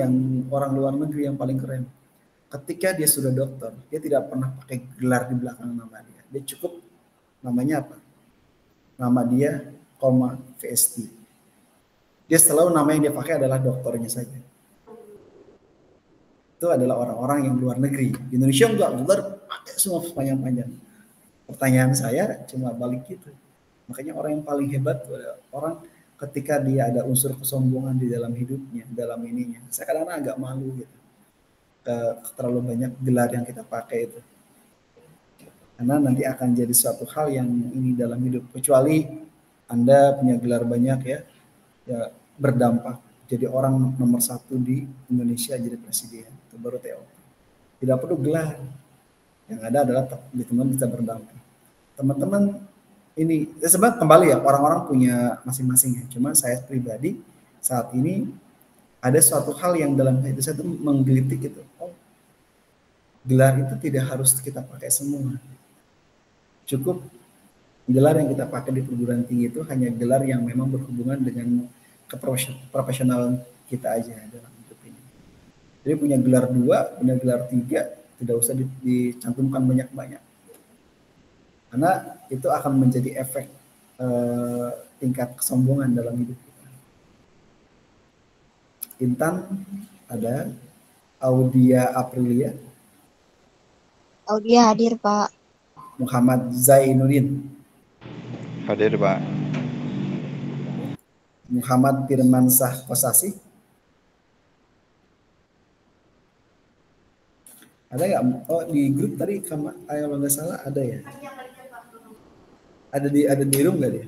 luar negeri yang paling keren. Ketika dia sudah dokter, dia tidak pernah pakai gelar di belakang nama dia. Dia cukup namanya apa? Nama dia, VST. Dia selalu nama yang dia pakai adalah dokternya saja. Itu adalah orang-orang yang luar negeri. Di Indonesia enggak, gelar pakai semua panjang-panjang. Pertanyaan saya cuma balik gitu. Makanya orang yang paling hebat orang ketika dia ada unsur kesombongan di dalam hidupnya, dalam ininya. Saya kadang-kadang agak malu gitu. Terlalu banyak gelar yang kita pakai itu. Karena nanti akan jadi suatu hal yang ini dalam hidup. Kecuali Anda punya gelar banyak ya berdampak. Jadi orang nomor 1 di Indonesia jadi presiden. Itu baru TOP. Tidak perlu gelar. Yang ada adalah teman-teman bisa berdampak. Teman-teman ini sebenarnya kembali ya, orang-orang punya masing-masing ya. Cuma saya pribadi saat ini ada suatu hal yang dalam hidup saya itu menggelitik itu. Oh, gelar itu tidak harus kita pakai semua. Cukup gelar yang kita pakai di perguruan tinggi itu hanya gelar yang memang berhubungan dengan keprofesionalan kita aja dalam hidup ini. Jadi punya gelar 2, punya gelar 3, tidak usah dicantumkan banyak-banyak. Karena itu akan menjadi efek tingkat kesombongan dalam hidup kita. Intan ada, Audia Aprilia. Audia hadir, Pak. Muhammad Zainuddin. Hadir, Pak. Muhammad Firmansah Kosasi. Ada nggak? Oh, di grup tadi kalau nggak salah ada ya. Ada di room nggak dia?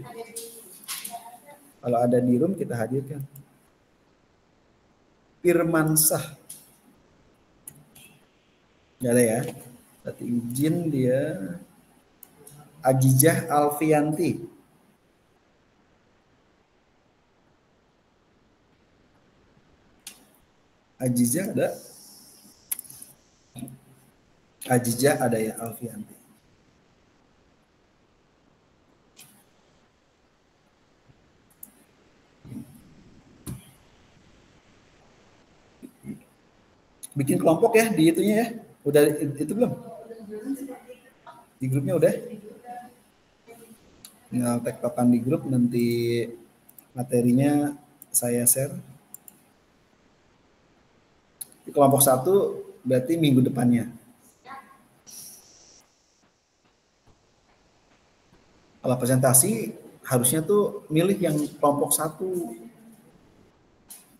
Kalau ada di room kita hadirkan. Firmansah. Nggak ada ya. Berarti izin dia. Ajijah Alfianti. Ajijah ada? Ajijah ada ya, Alfianti. Bikin kelompok ya di itunya ya. Udah itu belum? Di grupnya udah? Tinggal tektokan di grup, nanti materinya saya share. Di kelompok 1 berarti minggu depannya. Kalau presentasi harusnya tuh milih yang kelompok 1.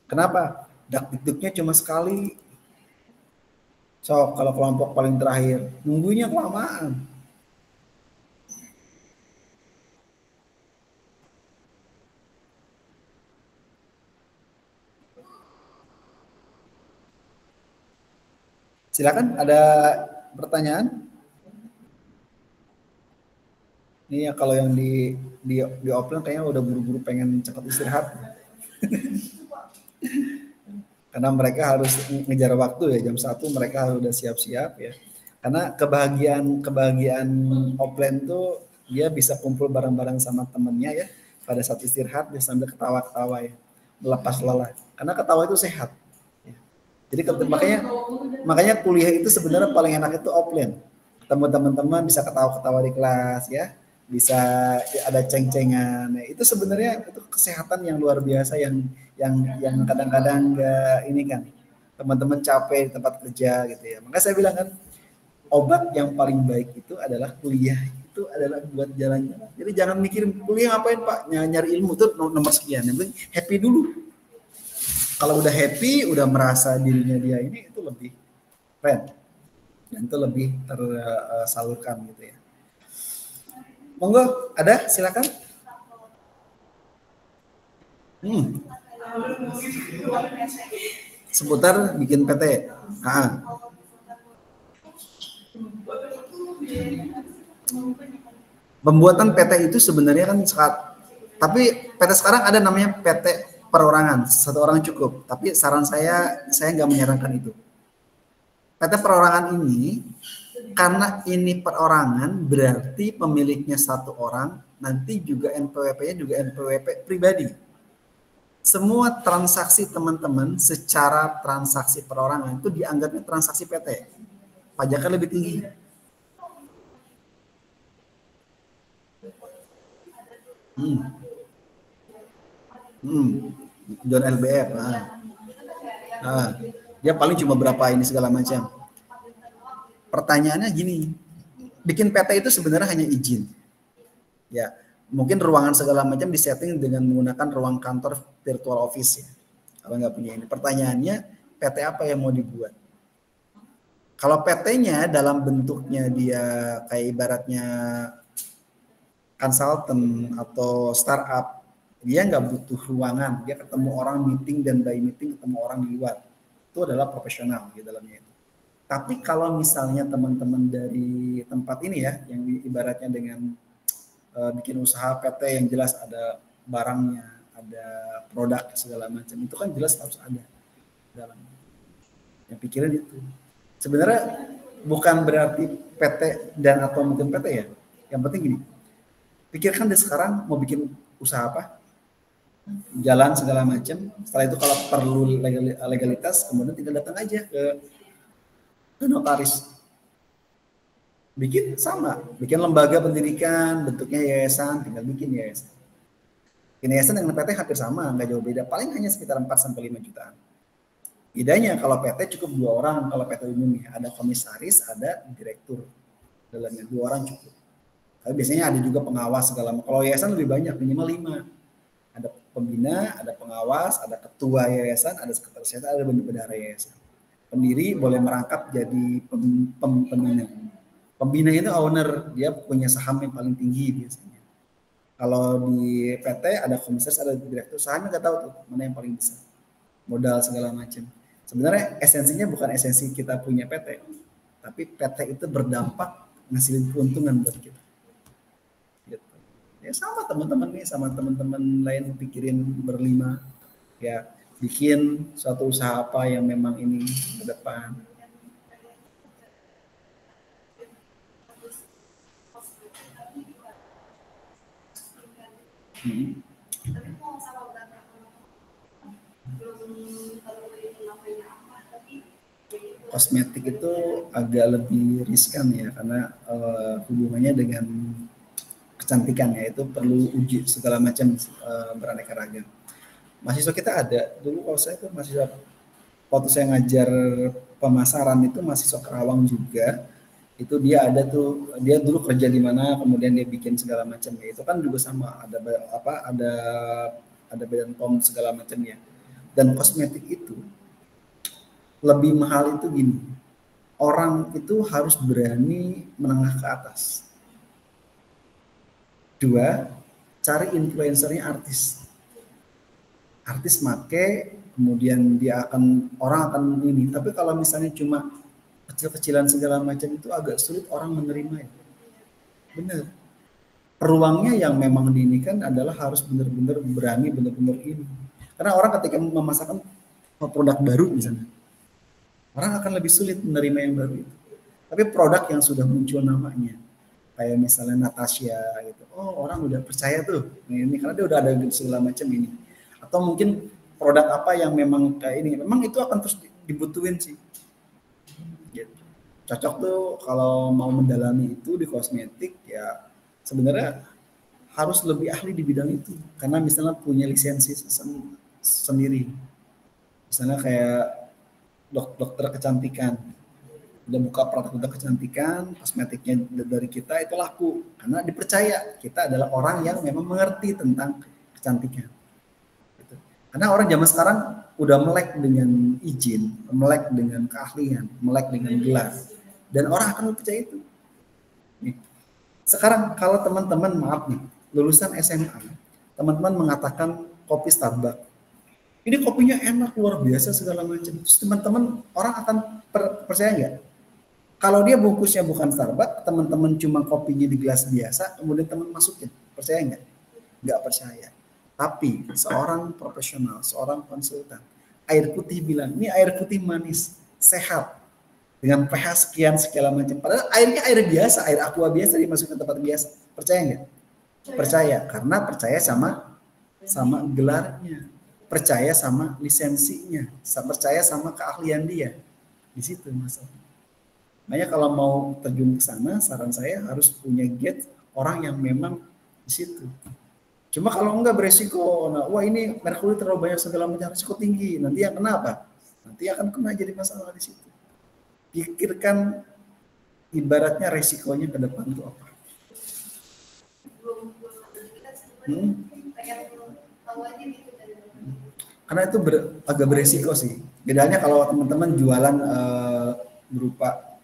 Kenapa? Dakdikduknya cuma sekali. So, kalau kelompok paling terakhir, nunggunya kelamaan. Silakan, ada pertanyaan? Ini ya kalau yang di offline kayaknya udah buru-buru pengen cepat istirahat. Karena mereka harus ngejar waktu ya, jam 1 mereka udah siap-siap ya. Karena kebahagiaan offline tuh dia bisa kumpul bareng-bareng sama temennya ya. Pada saat istirahat dia sambil ketawa-ketawa ya, melepas lelah. Karena ketawa itu sehat. Ya. Jadi makanya kuliah itu sebenarnya paling enak itu offline. Ketemu teman-teman bisa ketawa-ketawa di kelas ya, bisa ada ceng-cengan. Nah, itu sebenarnya itu kesehatan yang luar biasa yang kadang-kadang nggak ini kan. Teman-teman capek di tempat kerja gitu ya. Maka saya bilang kan obat yang paling baik itu adalah kuliah, itu adalah buat jalan-jalan. Jadi jangan mikirin kuliah ngapain Pak, nyari ilmu tuh nomor sekian. Yang penting happy dulu. Kalau udah happy, udah merasa dirinya dia ini, itu lebih keren. Dan itu lebih tersalurkan gitu ya. Monggo, ada? Silakan. Seputar bikin PT. Pembuatan PT itu sebenarnya kan tapi PT sekarang ada namanya PT perorangan, 1 orang cukup. Tapi saran saya nggak menyarankan itu. PT perorangan ini, karena ini perorangan berarti pemiliknya 1 orang, nanti juga NPWP-nya juga NPWP pribadi. Semua transaksi teman-teman secara transaksi perorangan itu dianggapnya transaksi PT. Pajaknya lebih tinggi. John LBF. Dia paling cuma berapa ini segala macam. Pertanyaannya gini, bikin PT itu sebenarnya hanya izin. Ya, mungkin ruangan segala macam disetting dengan menggunakan ruang kantor virtual office ya. Kalau nggak punya ini. Pertanyaannya, PT apa yang mau dibuat? Kalau PT-nya dalam bentuknya dia kayak ibaratnya konsultan atau startup, dia nggak butuh ruangan, dia ketemu orang meeting dan by meeting ketemu orang di luar. Itu adalah profesional di dalamnya itu. Tapi kalau misalnya teman-teman dari tempat ini ya, yang ibaratnya dengan bikin usaha PT yang jelas ada barangnya, ada produk segala macam, itu kan jelas harus ada dalamnya. Yang pikiran itu. Sebenarnya bukan berarti PT dan atau mungkin PT ya. Yang penting gini, pikirkan deh sekarang mau bikin usaha apa, jalan segala macam. Setelah itu kalau perlu legalitas, kemudian tinggal datang aja ke notaris. Bikin sama, bikin lembaga pendidikan, bentuknya yayasan, tinggal bikin yayasan. Bikin yayasan dengan PT hampir sama, nggak jauh beda. Paling hanya sekitar 4-5 jutaan. Bedanya kalau PT cukup 2 orang, kalau PT umum ya ada komisaris, ada direktur. Dalamnya 2 orang cukup. Tapi biasanya ada juga pengawas segala macam. Kalau yayasan lebih banyak, minimal 5. Ada pembina, ada pengawas, ada ketua yayasan, ada sekretaris yayasan, ada bendahara yayasan. Pendiri boleh merangkap jadi pembina. Pembina itu owner, dia punya saham yang paling tinggi biasanya. Kalau di PT ada komisaris, ada direktur, sahamnya nggak tahu tuh mana yang paling besar. Modal segala macam. Sebenarnya esensinya bukan esensi kita punya PT, tapi PT itu berdampak ngasilin keuntungan buat kita. Gitu. Ya sama teman-teman nih, sama teman-teman lain pikirin berlima, ya bikin suatu usaha apa yang memang ini ke depan. Kosmetik itu agak lebih riskan ya, karena hubungannya dengan kecantikan ya, itu perlu uji segala macam, beraneka ragam. Mahasiswa kita ada dulu, kalau saya tuh mahasiswa waktu saya ngajar pemasaran itu mahasiswa Kerawang juga, itu dia ada tuh, dia dulu kerja di mana kemudian dia bikin segala macam ya, itu kan juga sama, ada Badan POM segala macamnya. Dan kosmetik itu lebih mahal itu gini, orang itu harus berani menengah ke atas. 2, cari influencernya artis make, kemudian orang akan ini. Tapi kalau misalnya cuma kecil-kecilan segala macam itu agak sulit orang menerima ya. Bener. Ruangnya yang memang diinikan adalah harus benar-benar berani, benar-benar ini. Karena orang ketika memasarkan produk baru misalnya, orang akan lebih sulit menerima yang baru itu. Tapi produk yang sudah muncul namanya, kayak misalnya Natasha gitu, oh orang udah percaya tuh ini karena dia udah ada segala macam ini. Atau mungkin produk apa yang memang kayak ini, memang itu akan terus dibutuhin sih. Gitu. Cocok tuh kalau mau mendalami itu di kosmetik ya sebenarnya harus lebih ahli di bidang itu karena misalnya punya lisensi sendiri. Misalnya kayak dokter kecantikan, udah buka produk kecantikan, kosmetiknya dari kita itu laku karena dipercaya kita adalah orang yang memang mengerti tentang kecantikan. Gitu. Karena orang zaman sekarang udah melek dengan izin, melek dengan keahlian, melek dengan gelar, dan orang akan percaya itu. Nih. Sekarang kalau teman-teman maaf nih lulusan SMA, teman-teman mengatakan kopi Starbucks, ini kopinya enak luar biasa segala macam. Terus teman-teman orang akan percaya nggak? Kalau dia bungkusnya bukan Starbucks, teman-teman cuma kopinya di gelas biasa, kemudian teman masukin, percaya nggak? Nggak percaya. Tapi seorang profesional, seorang konsultan, air putih bilang, ini air putih manis, sehat, dengan pH sekian segala macam. Padahal airnya air biasa, air aqua biasa dimasukin ke tempat biasa. Percaya nggak? Percaya, karena percaya sama gelarnya. Percaya sama lisensinya, percaya sama keahlian dia. Di situ masalah. Makanya kalau mau terjun ke sana, saran saya harus punya gate orang yang memang di situ. Cuma kalau enggak beresiko, nah, wah ini merkuri terlalu banyak segala macam, risiko tinggi. Nanti yang kena apa? Nanti akan kena jadi masalah di situ. Pikirkan ibaratnya resikonya ke depan itu apa. Karena itu agak beresiko sih. Bedanya kalau teman-teman jualan berupa,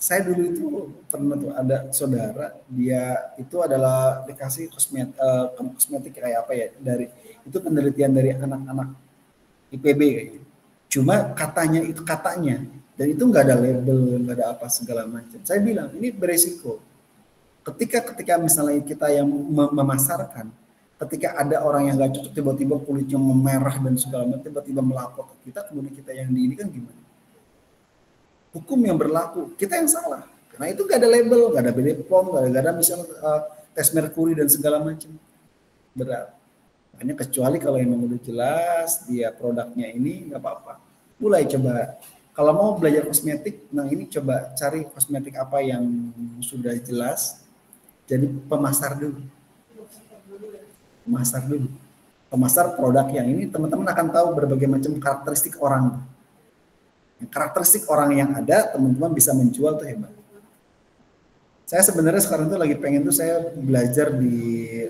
saya dulu itu pernah tuh ada saudara, dia itu adalah dikasih kosmetik kayak apa ya, dari itu penelitian dari anak-anak IPB kayaknya. Cuma katanya, dan itu nggak ada label, nggak ada apa segala macam. Saya bilang ini beresiko. Ketika misalnya kita yang memasarkan, ketika ada orang yang nggak cocok tiba-tiba kulitnya memerah dan segala macam, tiba-tiba melapor ke kita, kemudian kita yang di ini kan gimana? Hukum yang berlaku, kita yang salah. Karena itu nggak ada label, nggak ada BPOM, nggak ada misalnya tes merkuri dan segala macam. Berat. Makanya kecuali kalau memang udah jelas dia produknya ini nggak apa-apa. Mulai coba. Kalau mau belajar kosmetik, nah ini coba cari kosmetik apa yang sudah jelas. Jadi pemasar dulu. Pemasar produk yang ini teman-teman akan tahu berbagai macam karakteristik orang. Karakteristik orang yang ada teman-teman bisa menjual tuh hebat. Saya sebenarnya sekarang tuh lagi pengen tuh saya belajar di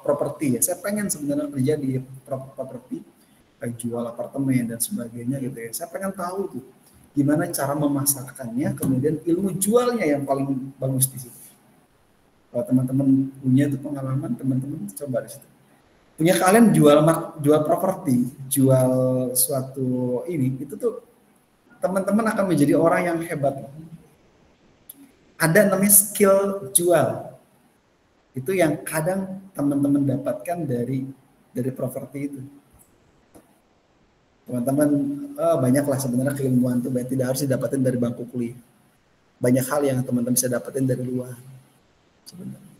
properti ya. Saya pengen sebenarnya kerja di properti, kayak jual apartemen dan sebagainya gitu ya. Saya pengen tahu tuh gimana cara memasarkannya, kemudian ilmu jualnya yang paling bagus di situ. Kalau teman-teman punya tuh pengalaman, teman-teman coba di situ. Punya kalian jual properti, jual suatu ini, itu tuh teman-teman akan menjadi orang yang hebat. Ada namanya skill jual. Itu yang kadang teman-teman dapatkan dari properti itu. Teman-teman banyaklah sebenarnya keilmuan itu tidak harus didapatin dari bangku kuliah. Banyak hal yang teman-teman bisa dapatin dari luar. Sebenarnya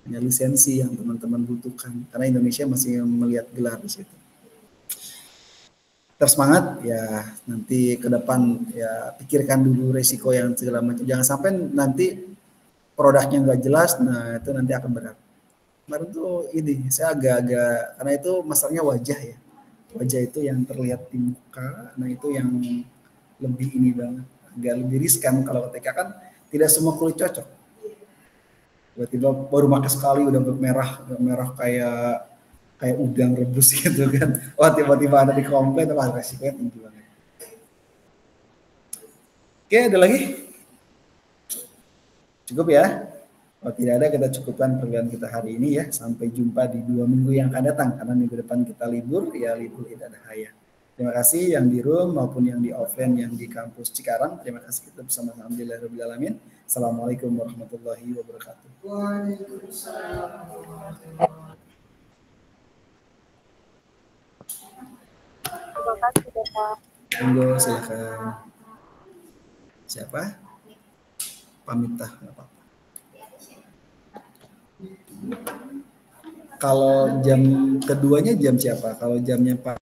hanya lisensi yang teman-teman butuhkan karena Indonesia masih melihat gelar di situ. Terus semangat ya, nanti ke depan ya pikirkan dulu resiko yang segala macam, jangan sampai nanti produknya nggak jelas, nah itu nanti akan berat. Kemarin tuh ini saya agak-agak, karena itu masalahnya wajah ya, wajah itu yang terlihat di muka, nah itu yang lebih ini banget, agak lebih riskan kalau ketika kan tidak semua kulit cocok. Tiba-tiba baru makan sekali udah merah kayak udang rebus gitu kan. Wah tiba-tiba ada di komplain, wah resikonya tinggi banget. Oke, ada lagi? Cukup ya? Kalau tidak ada kita cukupkan perkuliahan kita hari ini ya. Sampai jumpa di 2 minggu yang akan datang. Karena minggu depan kita libur, ya libur Idul Adha ya. Terima kasih yang di room maupun yang di offline yang di kampus Cikarang. Terima kasih kita bersama. Alhamdulillahirabbil alamin. Assalamualaikum warahmatullahi wabarakatuh. Waalaikumsalam. Terima kasih Bapak. Monggo silakan. Siapa? Pamitah nggak apa-apa. Kalau jam keduanya jam siapa? Kalau jamnya Pak